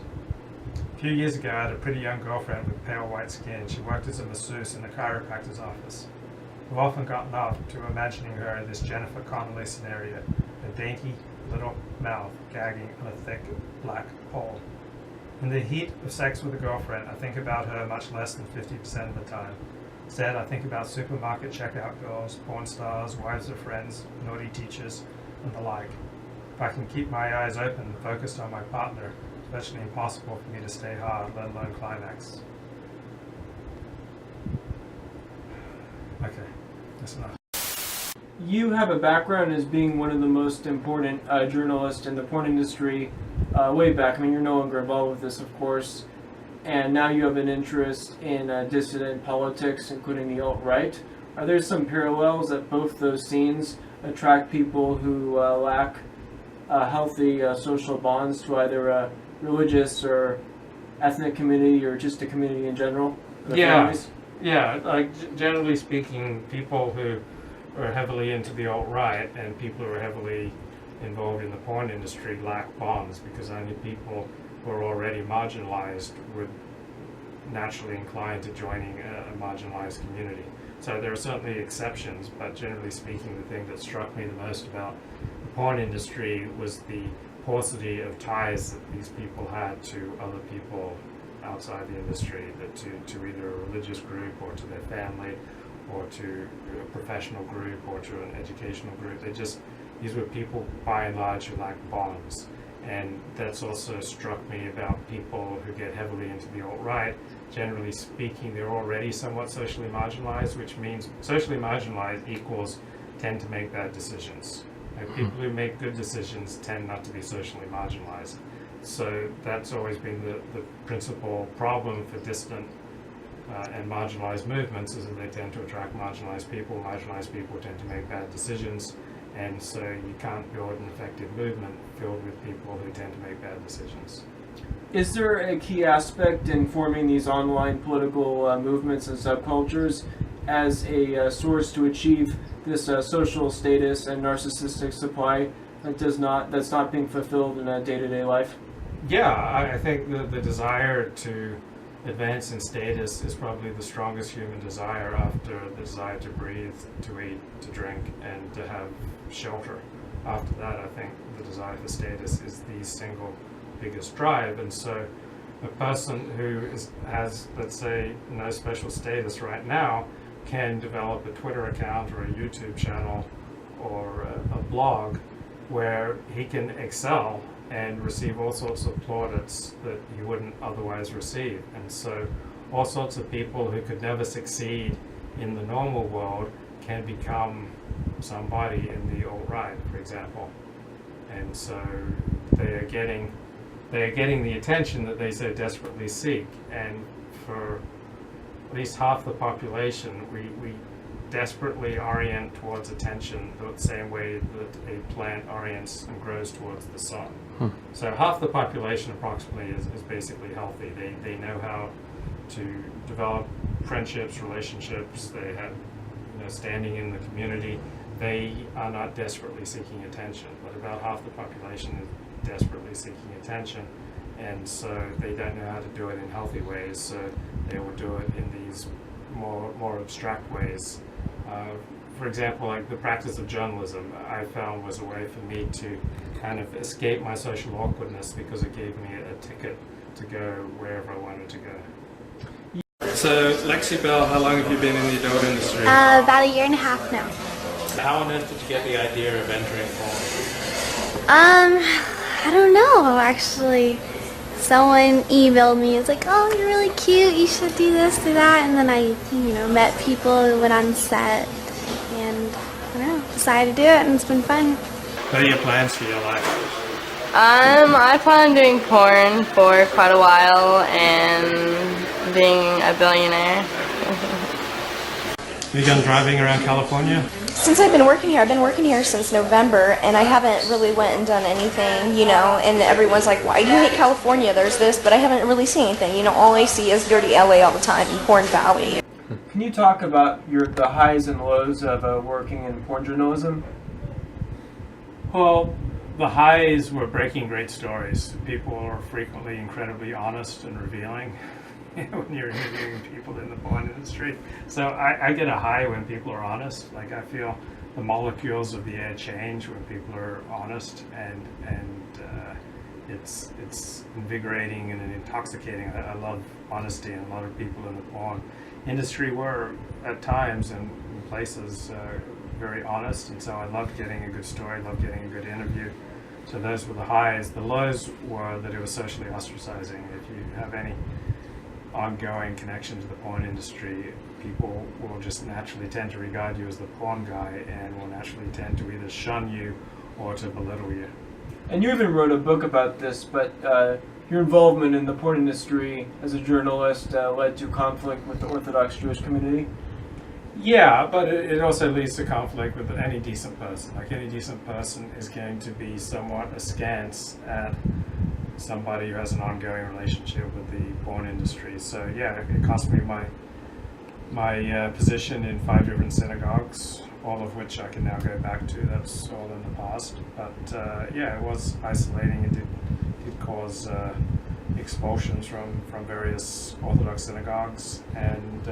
A few years ago, I had a pretty young girlfriend with pale white skin. She worked as a masseuse in the chiropractor's office. I've often gotten up to imagining her in this Jennifer Connelly scenario, a dainty little mouth gagging on a thick black pole. In the heat of sex with a girlfriend, I think about her much less than 50% of the time. Instead, I think about supermarket checkout girls, porn stars, wives of friends, naughty teachers, and the like. If I can keep my eyes open and focused on my partner, it's virtually impossible for me to stay hard, let alone climax. Okay, that's enough. You have a background as being one of the most important journalists in the porn industry way back. I mean, you're no longer involved with this, of course. And now you have an interest in dissident politics, including the alt-right. Are there some parallels that both those scenes attract people who lack healthy social bonds to either a religious or ethnic community or just a community in general? Yeah, like generally speaking, people who are heavily into the alt-right and people who are heavily involved in the porn industry lack bonds because only people who are already marginalized would naturally incline to joining a marginalized community. So there are certainly exceptions, but generally speaking, the thing that struck me the most about the porn industry was the paucity of ties that these people had to other people outside the industry, that to either a religious group or to their family or to a professional group or to an educational group. These were people by and large who lacked bonds. And that's also struck me about people who get heavily into the alt-right. generally speaking, they're already somewhat socially marginalized, which means socially marginalized equals tend to make bad decisions. And people who make good decisions tend not to be socially marginalized. So that's always been the principal problem for dissident and marginalized movements, is that they tend to attract marginalized people. Marginalized people tend to make bad decisions, and so you can't build an effective movement filled with people who tend to make bad decisions. Is there a key aspect in forming these online political movements and subcultures as a source to achieve this social status and narcissistic supply that's not being fulfilled in a day-to-day life? Yeah, I think the desire to advance in status is probably the strongest human desire after the desire to breathe, to eat, to drink, and to have shelter. After that, I think the desire for status is the single biggest drive. And so a person who has, let's say, no special status right now can develop a Twitter account or a YouTube channel or a blog where he can excel and receive all sorts of plaudits that he wouldn't otherwise receive. And so all sorts of people who could never succeed in the normal world can become somebody in the alt-right, for example. And so they are getting the attention that they so desperately seek. And for at least half the population, we desperately orient towards attention the same way that a plant orients and grows towards the sun. So half the population approximately is basically healthy. They know how to develop friendships, relationships. They have standing in the community. They are not desperately seeking attention, but about half the population is desperately seeking attention, and so they don't know how to do it in healthy ways, so they will do it in these more abstract ways. For example, like the practice of journalism, I found was a way for me to kind of escape my social awkwardness, because it gave me a ticket to go wherever I wanted to go. So, Lexi Bell, how long have you been in the adult industry? About a year and a half now. How on earth did you get the idea of entering porn? I don't know, actually. Someone emailed me, it's like, oh, you're really cute, you should do this, do that, and then I, met people, went on set, and, I don't know, decided to do it, and it's been fun. What are your plans for your life? I plan on doing porn for quite a while and being a billionaire. You gone driving around California? Since I've been working here, I've been working here since November, and I haven't really went and done anything, and everyone's like, why do you hate California? There's this, but I haven't really seen anything. All I see is dirty LA all the time and Porn Valley. Can you talk about the highs and lows of working in porn journalism? Well, the highs were breaking great stories. People are frequently incredibly honest and revealing when you're interviewing people in the porn industry. So I get a high when people are honest. Like, I feel the molecules of the air change when people are honest, and it's invigorating and intoxicating. I love honesty, and a lot of people in the porn industry were at times and in places very honest, and so I loved getting a good story, loved getting a good interview. So those were the highs. The lows were that it was socially ostracizing. If you have any ongoing connection to the porn industry, people will just naturally tend to regard you as the porn guy, and will naturally tend to either shun you or to belittle you. And you even wrote a book about this, but your involvement in the porn industry as a journalist led to conflict with the Orthodox Jewish community. Yeah, but it also leads to conflict with any decent person. Like, any decent person is going to be somewhat askance at somebody who has an ongoing relationship with the porn industry. So yeah, it cost me my position in 5 different synagogues, all of which I can now go back to. That's all in the past. But yeah, it was isolating. It did cause expulsions from various Orthodox synagogues, and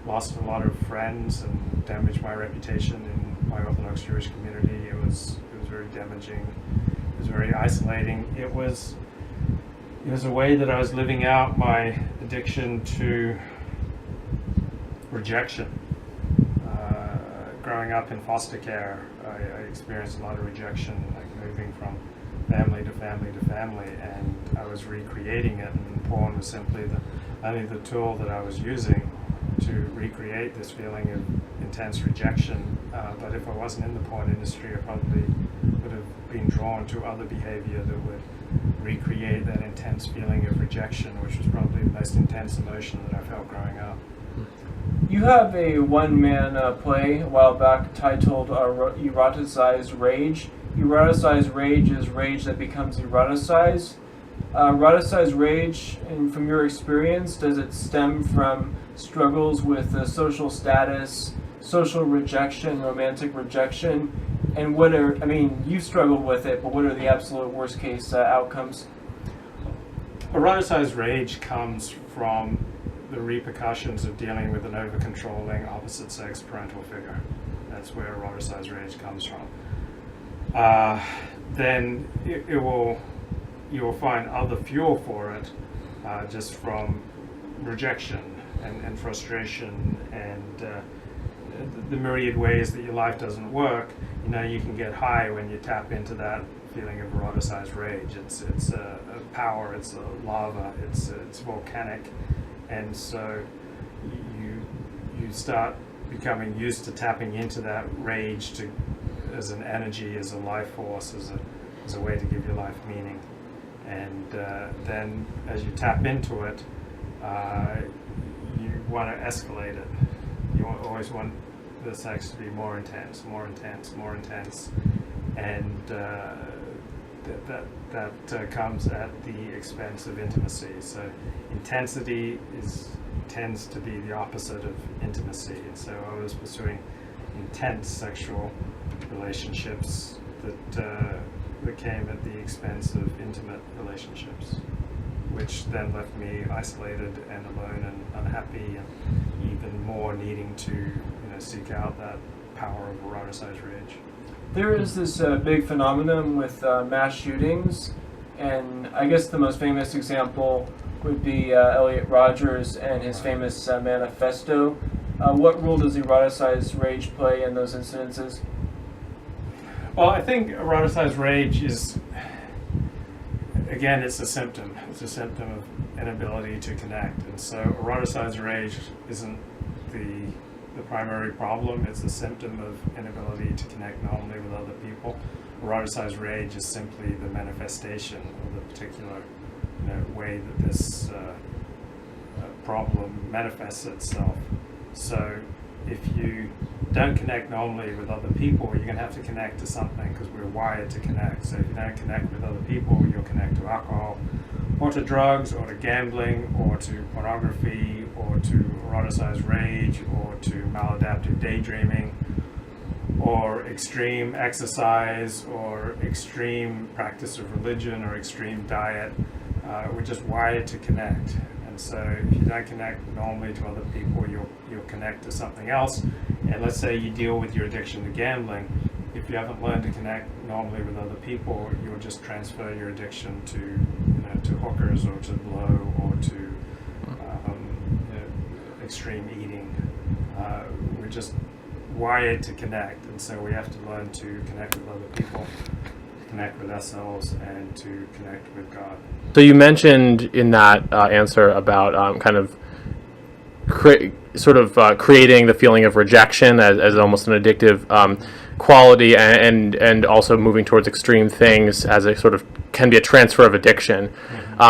lost a lot of friends and damaged my reputation in my Orthodox Jewish community. It was very damaging. It was very isolating. It was a way that I was living out my addiction to rejection. Growing up in foster care, I experienced a lot of rejection, like moving from family to family to family, and I was recreating it, and porn was simply only the tool that I was using to recreate this feeling of intense rejection. But if I wasn't in the porn industry, I probably would have been drawn to other behavior that would recreate that intense feeling of rejection, which was probably the most intense emotion that I felt growing up. You have a one-man play a while back titled Eroticized Rage. Eroticized rage is rage that becomes eroticized. Eroticized rage, and from your experience, does it stem from struggles with social status, social rejection, romantic rejection? And what are, I mean, you've struggled with it, but what are the absolute worst case outcomes? Eroticized rage comes from the repercussions of dealing with an over-controlling opposite-sex parental figure. That's where eroticized rage comes from. Then you will find other fuel for it, just from rejection and frustration and the myriad ways that your life doesn't work. You know, you can get high when you tap into that feeling of eroticized rage. It's a power, it's a lava, it's volcanic, and so you start becoming used to tapping into that rage as an energy, as a life force, as a way to give your life meaning. And then as you tap into it, you want to escalate it. You always want the sex to be more intense, more intense, more intense, and that comes at the expense of intimacy. So intensity tends to be the opposite of intimacy, and so I was pursuing intense sexual relationships that came at the expense of intimate relationships, which then left me isolated and alone and unhappy, and even more needing to seek out that power of eroticized rage. There is this big phenomenon with mass shootings, and I guess the most famous example would be Elliot Rodgers and his famous manifesto. What role does eroticized rage play in those incidences? Well, I think eroticized rage is, again, it's a symptom. It's a symptom of inability to connect. And so eroticized rage isn't the primary problem. It's a symptom of inability to connect normally with other people. Eroticized rage is simply the manifestation of the particular way that this problem manifests itself. So if you don't connect normally with other people, you're going to have to connect to something, because we're wired to connect. So if you don't connect with other people, you'll connect to alcohol, or to drugs, or to gambling, or to pornography, or to eroticized rage, or to maladaptive daydreaming, or extreme exercise, or extreme practice of religion, or extreme diet. We're just wired to connect. And so if you don't connect normally to other people, you'll connect to something else. And let's say you deal with your addiction to gambling. If you haven't learned to connect normally with other people, you'll just transfer your addiction to hookers, or to blow, or to extreme eating. We're just wired to connect, and so we have to learn to connect with other people, connect with ourselves, and to connect with God. So you mentioned in that answer about kind of creating the feeling of rejection as almost an addictive quality, and also moving towards extreme things as a sort of can be a transfer of addiction.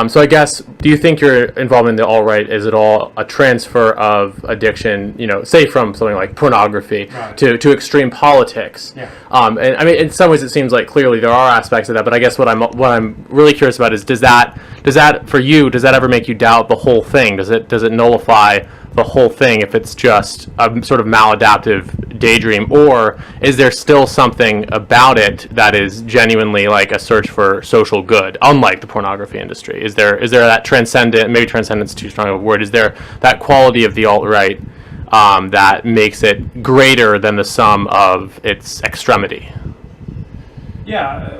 So I guess, do you think your involvement in the alt-right is at all a transfer of addiction, say from something like pornography, right, to extreme politics? Yeah. And I mean, in some ways it seems like clearly there are aspects of that, but I guess what I'm really curious about is, does that for you, does that ever make you doubt the whole thing? Does it nullify the whole thing if it's just a sort of maladaptive daydream, or is there still something about it that is genuinely like a search for social good, unlike the pornography industry? Is there that transcendent, maybe transcendent's too strong of a word, is there that quality of the alt-right that makes it greater than the sum of its extremity? Yeah,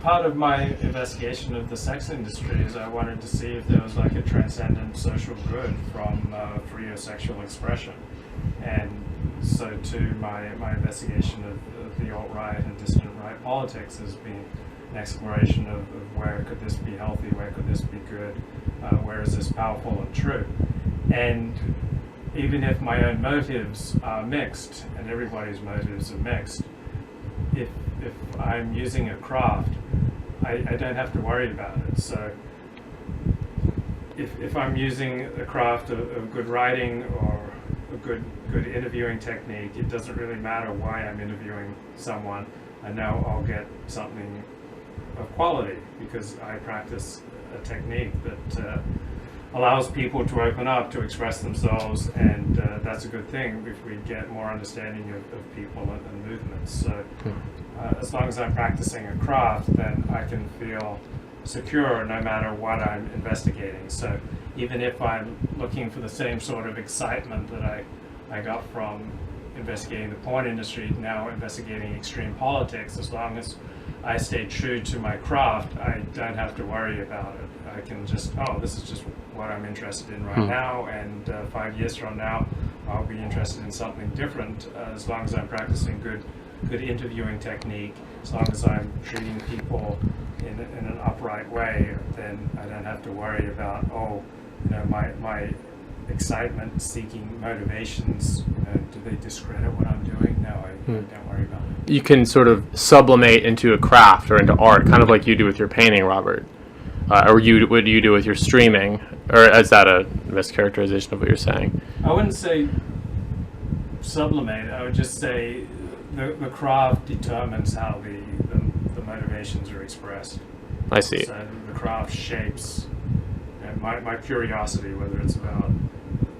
part of my investigation of the sex industry is I wanted to see if there was like a transcendent social good from freer sexual expression. And so too, my investigation of the alt-right and dissident right politics has been an exploration of where could this be healthy, where could this be good, where is this powerful and true. And even if my own motives are mixed, and everybody's motives are mixed, if I'm using a craft, I don't have to worry about it. So if I'm using a craft of good writing or a good interviewing technique, it doesn't really matter why I'm interviewing someone. I know I'll get something of quality because I practice a technique that allows people to open up, to express themselves, and that's a good thing if we get more understanding of people and movements. So as long as I'm practicing a craft, then I can feel secure no matter what I'm investigating. So even if I'm looking for the same sort of excitement that I got from investigating the porn industry, now investigating extreme politics, as long as I stay true to my craft, I don't have to worry about it. I can just, this is just what I'm interested in right now, and 5 years from now, I'll be interested in something different. As long as I'm practicing good interviewing technique, as long as I'm treating people in an upright way, then I don't have to worry about, my excitement-seeking motivations, do they discredit what I'm doing? No, I don't worry about it. You can sort of sublimate into a craft or into art, kind of like you do with your painting, Robert. Or what do you do with your streaming? Or is that a mischaracterization of what you're saying? I wouldn't say sublimate. I would just say the craft determines how the motivations are expressed. I see. So the craft shapes my curiosity, whether it's about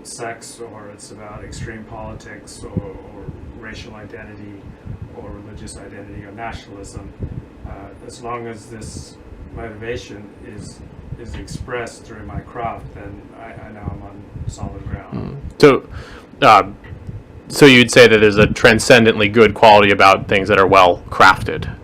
sex or it's about extreme politics or racial identity or religious identity or nationalism. As long as this motivation is expressed through my craft, then I know I'm on solid ground. So you'd say that there's a transcendently good quality about things that are well crafted.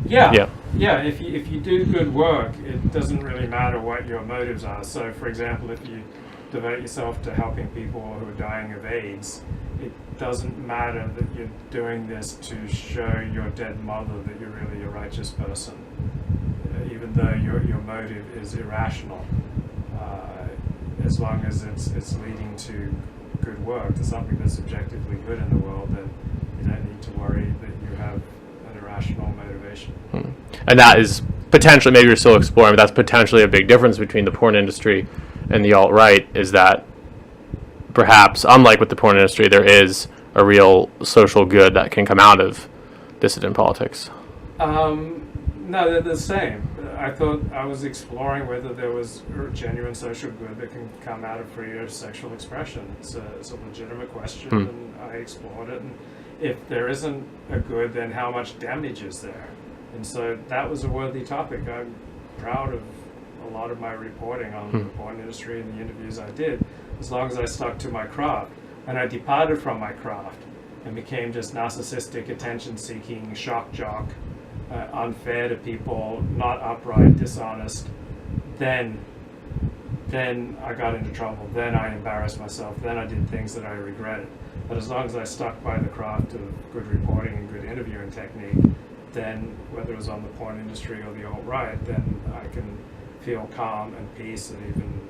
Yeah. If you do good work, it doesn't really matter what your motives are. So, for example, if you devote yourself to helping people who are dying of AIDS, it doesn't matter that you're doing this to show your dead mother that you're really a righteous person, even though your motive is irrational. As long as it's leading to good work, to something that's objectively good in the world, then you don't need to worry that you have an irrational motivation. And that is potentially, maybe you're still exploring, but that's potentially a big difference between the porn industry and the alt-right, is that perhaps, unlike with the porn industry, there is a real social good that can come out of dissident politics. No, they're the same. I thought I was exploring whether there was a genuine social good that can come out of freer sexual expression. It's a legitimate question, and I explored it. And if there isn't a good, then how much damage is there? And so that was a worthy topic. I'm proud of a lot of my reporting on the porn industry and the interviews I did, as long as I stuck to my craft. And I departed from my craft and became just narcissistic, attention-seeking, shock jock, unfair to people, not upright, dishonest, then I got into trouble. Then I embarrassed myself. Then I did things that I regretted. But as long as I stuck by the craft of good reporting and good interviewing technique, then whether it was on the porn industry or the alt-right, then I can feel calm and peace and even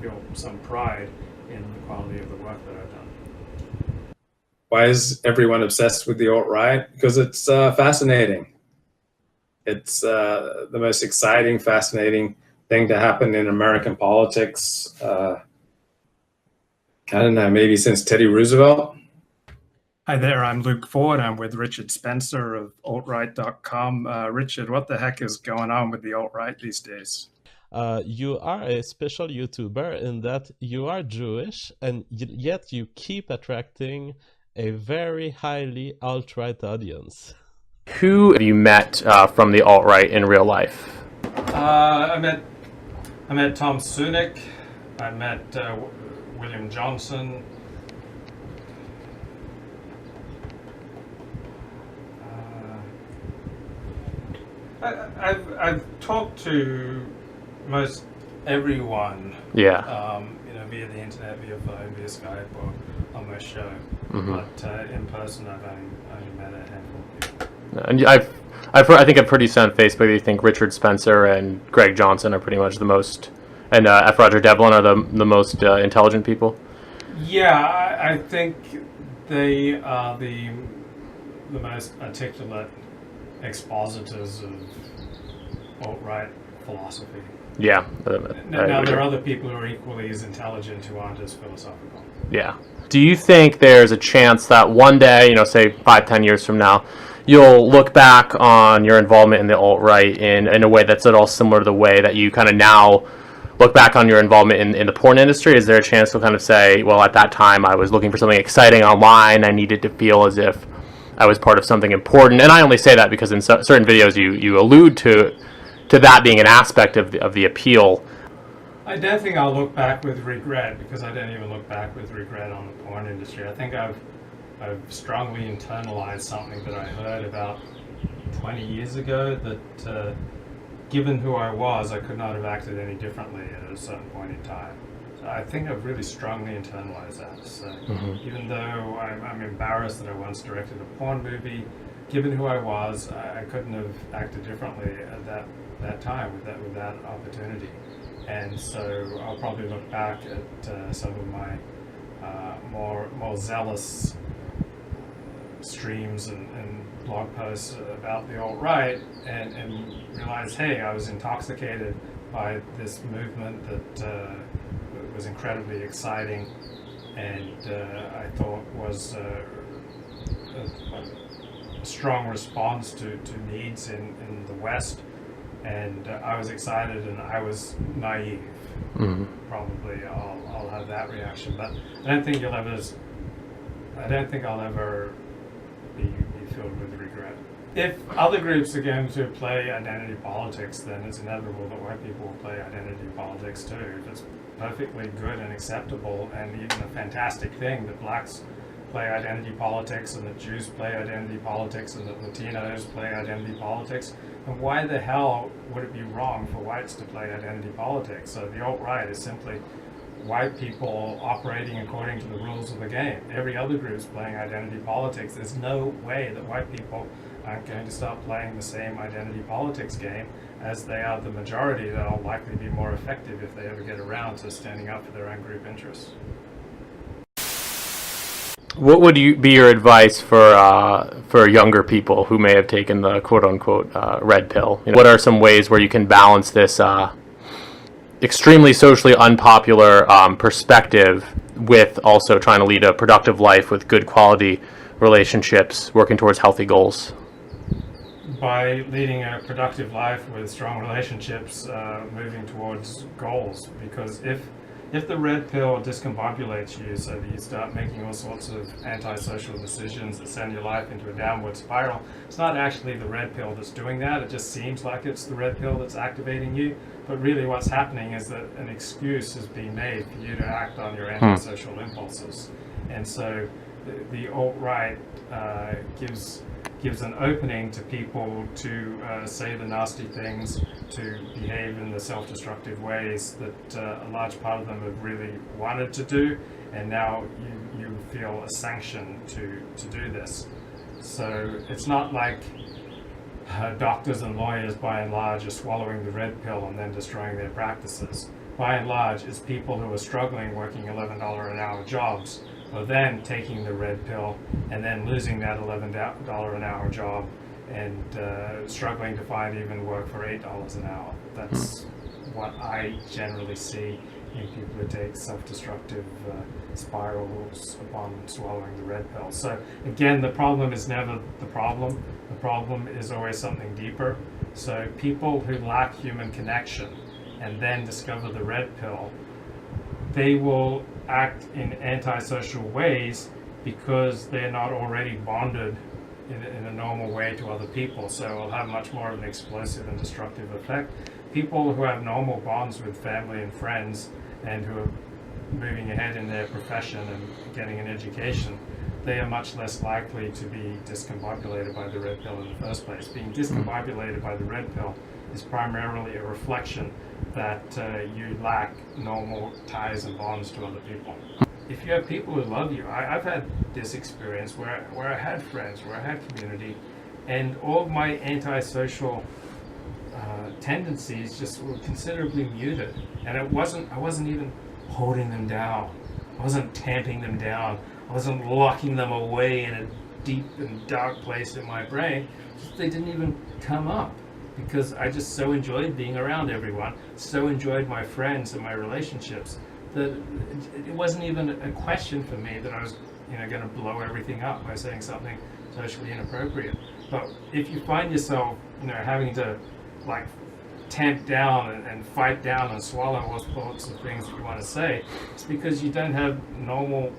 feel some pride in the quality of the work that I've done. Why is everyone obsessed with the alt-right? Because it's fascinating. It's the most exciting, fascinating thing to happen in American politics. I don't know, maybe since Teddy Roosevelt. Hi there, I'm Luke Ford. I'm with Richard Spencer of altright.com. Richard, what the heck is going on with the alt-right these days? You are a special YouTuber in that you are Jewish, and yet you keep attracting a very highly alt-right audience. Who have you met from the alt-right in real life? I met Tom Sunik. I met William Johnson. I've talked to most everyone. Yeah. Via the internet, via phone, via Skype, or on my show. But in person, I've only met a handful of people. And I think I've heard you say on Facebook that you think Richard Spencer and Greg Johnson are pretty much the most and F. Roger Devlin are the most intelligent people? Yeah, I think they are the most articulate expositors of alt-right philosophy. Yeah. Now there are other people who are equally as intelligent who aren't as philosophical. Yeah. Do you think there's a chance that one day, say 5-10 years from now, you'll look back on your involvement in the alt-right in a way that's at all similar to the way that you kind of now look back on your involvement in the porn industry? Is there a chance to kind of say, well, at that time I was looking for something exciting online, I needed to feel as if I was part of something important? And I only say that because in certain videos you allude to that being an aspect of the appeal. I don't think I'll look back with regret, because I don't even look back with regret on the porn industry. I think I've strongly internalized something that I heard about 20 years ago, that given who I was, I could not have acted any differently at a certain point in time. So I think I've really strongly internalized that. So even though I'm embarrassed that I once directed a porn movie, given who I was, I couldn't have acted differently at that time with that opportunity. And so I'll probably look back at some of my more zealous streams and blog posts about the alt-right and realize, hey, I was intoxicated by this movement that was incredibly exciting and I thought was a strong response to needs in the West. And I was excited and I was naive. Probably I'll have that reaction, but I don't think I'll ever be filled with regret. If other groups are going to play identity politics, then it's inevitable that white people will play identity politics too. If it's perfectly good and acceptable and even a fantastic thing that blacks play identity politics and that Jews play identity politics and that Latinos play identity politics, and why the hell would it be wrong for whites to play identity politics? So the alt-right is simply white people operating according to the rules of the game. Every other group is playing identity politics. There's no way that white people aren't going to start playing the same identity politics game, as they are the majority that will likely be more effective if they ever get around to standing up for their own group interests. What would be your advice for younger people who may have taken the quote-unquote red pill? What are some ways where you can balance this extremely socially unpopular perspective with also trying to lead a productive life with good quality relationships, working towards healthy goals? By leading a productive life with strong relationships, moving towards goals. Because if the red pill discombobulates you so that you start making all sorts of antisocial decisions that send your life into a downward spiral, it's not actually the red pill that's doing that. It just seems like it's the red pill that's activating you. But really what's happening is that an excuse is being made for you to act on your antisocial impulses. And so the alt-right gives an opening to people to say the nasty things, to behave in the self-destructive ways that a large part of them have really wanted to do, and now you feel a sanction to do this. So it's not like doctors and lawyers by and large are swallowing the red pill and then destroying their practices. By and large, it's people who are struggling working $11 an hour jobs are then taking the red pill and then losing that $11 an hour job and struggling to find even work for $8 an hour. That's what I generally see in people who take self-destructive spirals upon swallowing the red pill. So again, the problem is never the problem. The problem is always something deeper. So people who lack human connection and then discover the red pill, they will act in antisocial ways because they're not already bonded in a normal way to other people. So it'll have much more of an explosive and destructive effect. People who have normal bonds with family and friends and who are moving ahead in their profession and getting an education, they are much less likely to be discombobulated by the red pill in the first place. Being discombobulated by the red pill is primarily a reflection that you lack normal ties and bonds to other people. If you have people who love you, I've had this experience where I had friends, where I had community, and all of my antisocial tendencies just were considerably muted, and I wasn't even holding them down. I wasn't tamping them down. I wasn't locking them away in a deep and dark place in my brain. Just they didn't even come up because I just so enjoyed being around everyone, so enjoyed my friends and my relationships that it wasn't even a question for me that I was going to blow everything up by saying something socially inappropriate. But if you find yourself having to like tamp down and fight down and swallow all sorts of things that you want to say, it's because you don't have normal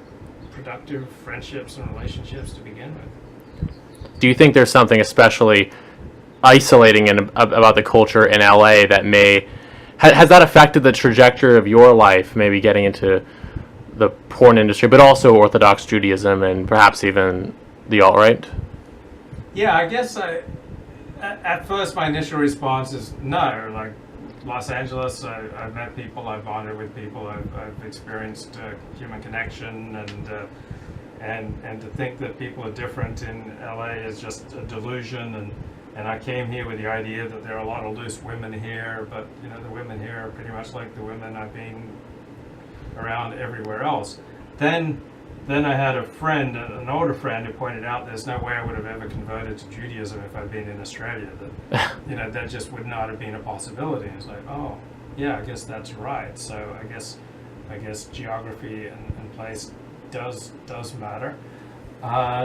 productive friendships and relationships to begin with. Do you think there's something especially isolating about the culture in LA that has that affected the trajectory of your life, maybe getting into the porn industry, but also Orthodox Judaism and perhaps even the alt-right? Yeah, I guess at first my initial response is no. Like Los Angeles, I've met people, I've bonded with people, I've experienced human connection, and to think that people are different in LA is just a delusion. And I came here with the idea that there are a lot of loose women here, but the women here are pretty much like the women I've been around everywhere else. Then I had a friend, an older friend, who pointed out there's no way I would have ever converted to Judaism if I'd been in Australia. That that just would not have been a possibility. It's like, oh, yeah, I guess that's right. So I guess geography and place does matter.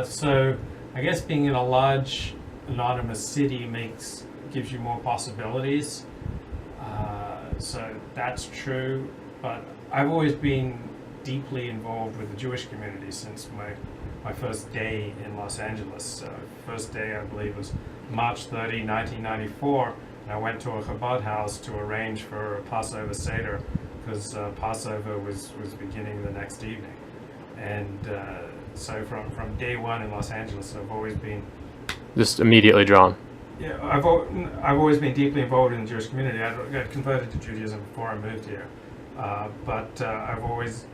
So I guess being in a large anonymous city gives you more possibilities. So that's true. But I've always been deeply involved with the Jewish community since my first day in Los Angeles. First day, I believe, was March 30, 1994, and I went to a Chabad house to arrange for a Passover Seder because Passover was beginning the next evening. And so from day one in Los Angeles, I've always been just immediately drawn. Yeah, I've always been deeply involved in the Jewish community. I got converted to Judaism before I moved here, but I've always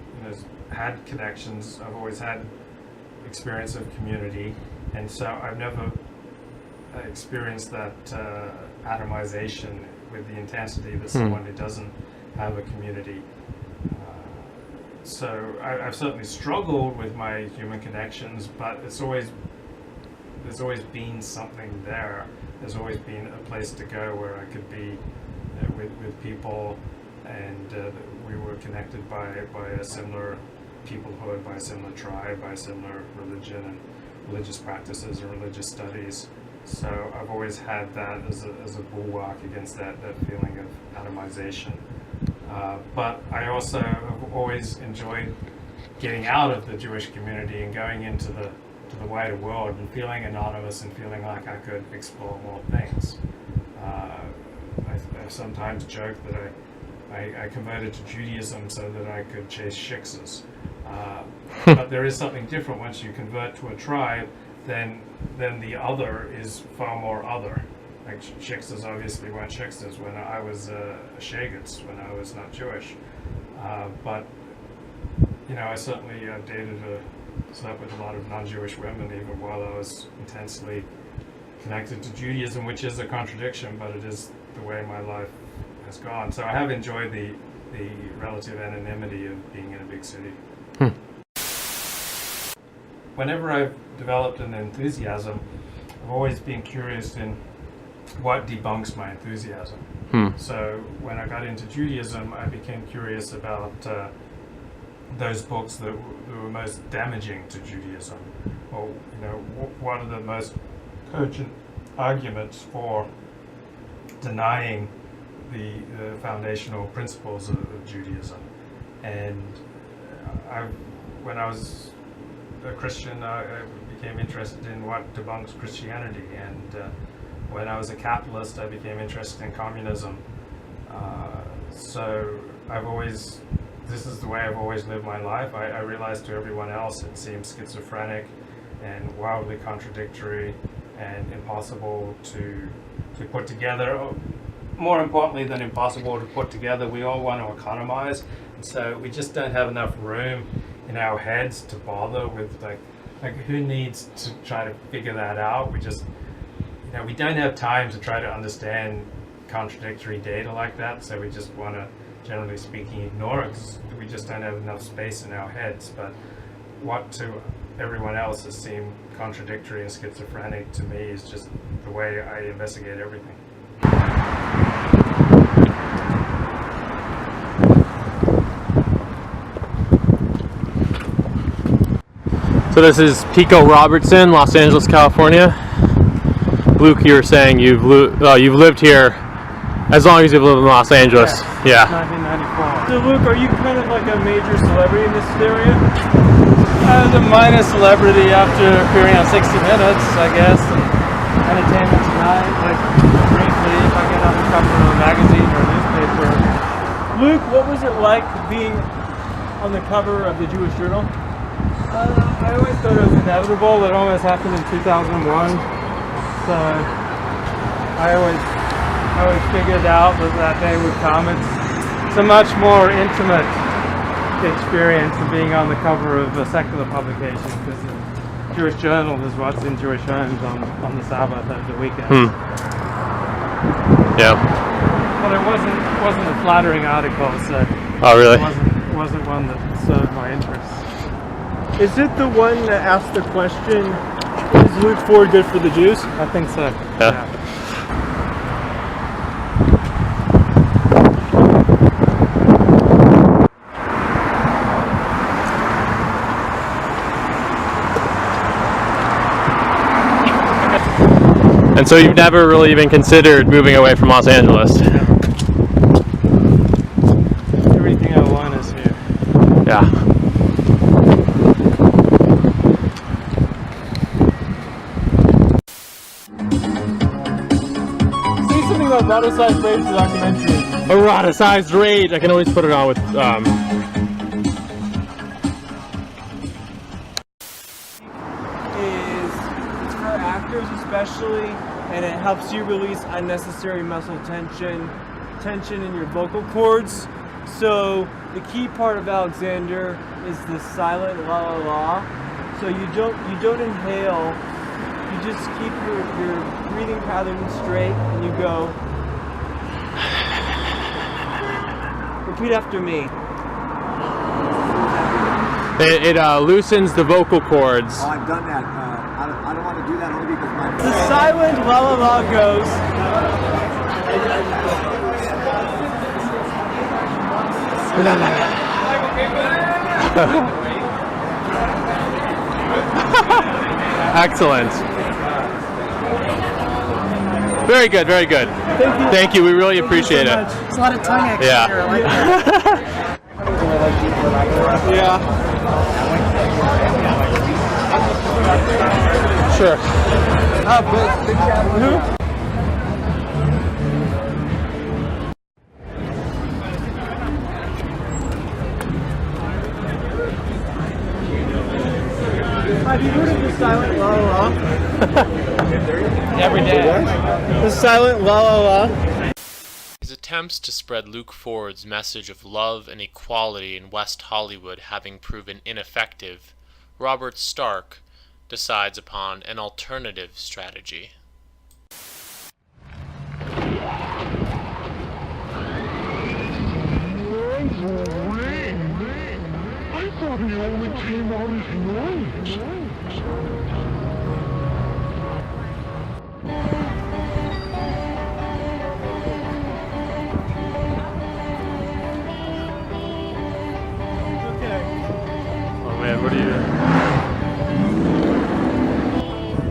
had connections. I've always had experience of community, and so I've never experienced that atomization with the intensity that someone who doesn't have a community. So I've certainly struggled with my human connections, but there's always been something there. There's always been a place to go where I could be with people, and we were connected by a similar peoplehood, by a similar tribe, by a similar religion and religious practices and religious studies. So I've always had that as a bulwark against that feeling of atomization. But I also have always enjoyed getting out of the Jewish community and going into the wider world and feeling anonymous and feeling like I could explore more things. I sometimes joke that I converted to Judaism so that I could chase shiksas. But there is something different once you convert to a tribe, then the other is far more other. Like shiksas obviously weren't shiksas when I was a shagutz, when I was not Jewish. But I certainly slept with a lot of non-Jewish women even while I was intensely connected to Judaism, which is a contradiction, but it is the way my life has gone. So I have enjoyed the relative anonymity of being in a big city. Whenever I've developed an enthusiasm, I've always been curious in what debunks my enthusiasm. So when I got into Judaism, I became curious about those books that were most damaging to Judaism, or what are the most cogent arguments for denying the foundational principles of Judaism. And when I was a Christian, I became interested in what debunks Christianity, and when I was a capitalist, I became interested in communism. So this is the way I've always lived my life. I realize to everyone else it seems schizophrenic and wildly contradictory and impossible to put together. More importantly than impossible to put together, we all want to economize, and so we just don't have enough room in our heads to bother with like who needs to try to figure that out. We just we don't have time to try to understand contradictory data like that, so we just want to, generally speaking, ignore it 'cause we just don't have enough space in our heads. But what to everyone else has seemed contradictory and schizophrenic to me is just the way I investigate everything. So this is Pico Robertson, Los Angeles, California. Luke, you were saying you've lived here as long as you've lived in Los Angeles. Yeah. 1994. So Luke, are you kind of like a major celebrity in this area? The minor celebrity after appearing on 60 Minutes, I guess, and Entertainment Tonight, like briefly if I get on the cover of a magazine or a newspaper. Luke, what was it like being on the cover of the Jewish Journal? I always thought it was inevitable. It almost happened in 2001. So I always figured out that day would come. It's a much more intimate experience of being on the cover of a secular publication, because the Jewish Journal is what's in Jewish homes on the Sabbath over the weekend. Yeah. But it wasn't a flattering article, so Oh, really? it wasn't one that served my interests. Is it the one that asked the question, is Luke Ford good for the Jews? I think so. Yeah. And so you've never really even considered moving away from Los Angeles? Everything I want is here. Yeah. Say something about eroticized rape in the documentary. Eroticized rage. I can always put it on with It's for actors especially, and it helps you release unnecessary muscle tension in your vocal cords. So the key part of Alexander is the silent la la la. So you don't inhale. You just keep your breathing pattern straight, and you go. Repeat after me. it loosens the vocal cords. Oh, I've done that. I don't want to do that only because my... The silent la la la goes. La, la, la. Excellent. Very good, very good. Thank you. We really appreciate it. It's a lot of tongue action Yeah. here. I like that. Yeah. Sure. Have you heard of the silent la la la? Every day. The silent la la la. His attempts to spread Luke Ford's message of love and equality in West Hollywood having proven ineffective, Robert Stark decides upon an alternative strategy. I thought he only came out as noise. Oh man, what are you doing?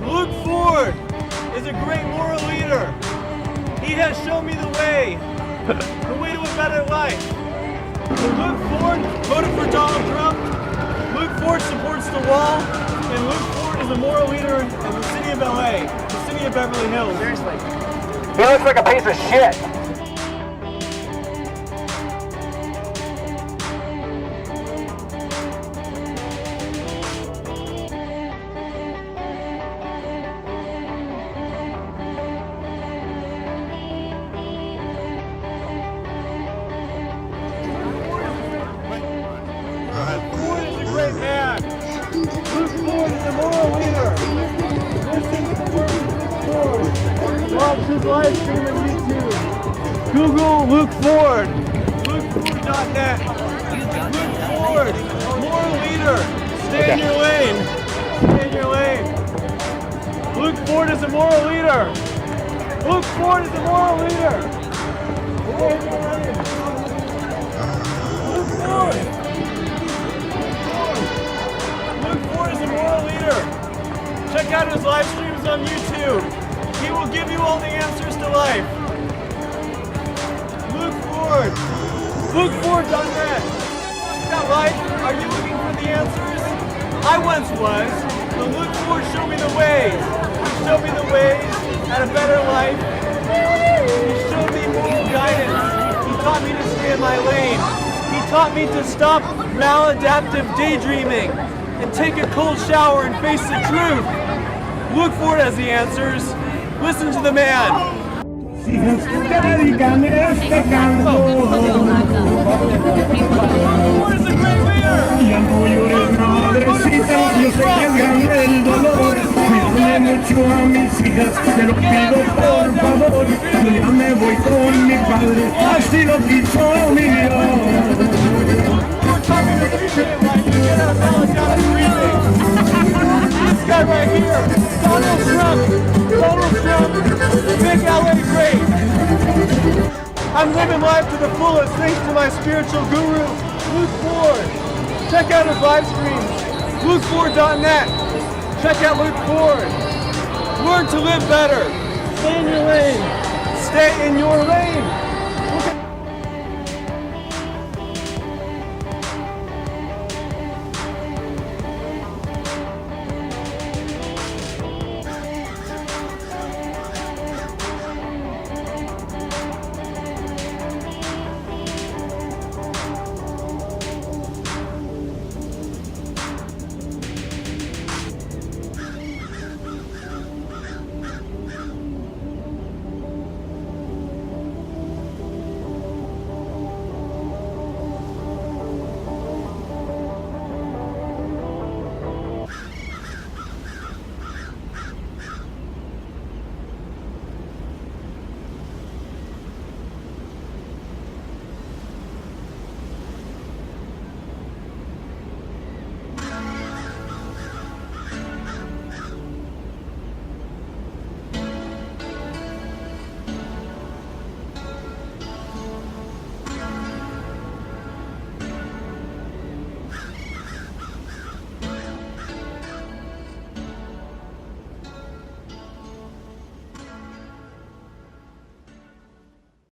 Luke Ford is a great moral leader. He has shown me the way to a better life. So Luke Ford voted for Donald Trump. Luke Ford supports the wall, and Luke Ford is a moral leader in the city of LA, the city of Beverly Hills. Seriously. He looks like a piece of shit. Ford is a great man. Luke Ford is a moral leader. Listen to the words of Ford. Watch his live stream on YouTube. Google Luke Ford. LukeFord.net. Luke Ford, moral leader. Stay in your lane. Stay in your lane. Luke Ford is a moral leader. Luke Ford is a moral leader. Stay in your lane. Luke Ford. Luke Ford is a moral leader. Check out his live streams on YouTube. He will give you all the answers to life. Luke Ford. LukeFord.net. Is that right? Are you looking for the answers? I once was, but Luke Ford showed me the ways. He showed me the ways at a better life. He showed me moral guidance. He taught me to stay in my lane. He taught me to stop maladaptive daydreaming and take a cold shower and face the truth. Luke Ford has the answers. Listen to the man. This guy right here, Donald Trump, make LA great. I'm living life to the fullest thanks to my spiritual guru, Luke Ford. Check out his live streams, LukeFord.net. Check out Luke Ford. Learn to live better. Stay in your lane. Stay in your lane.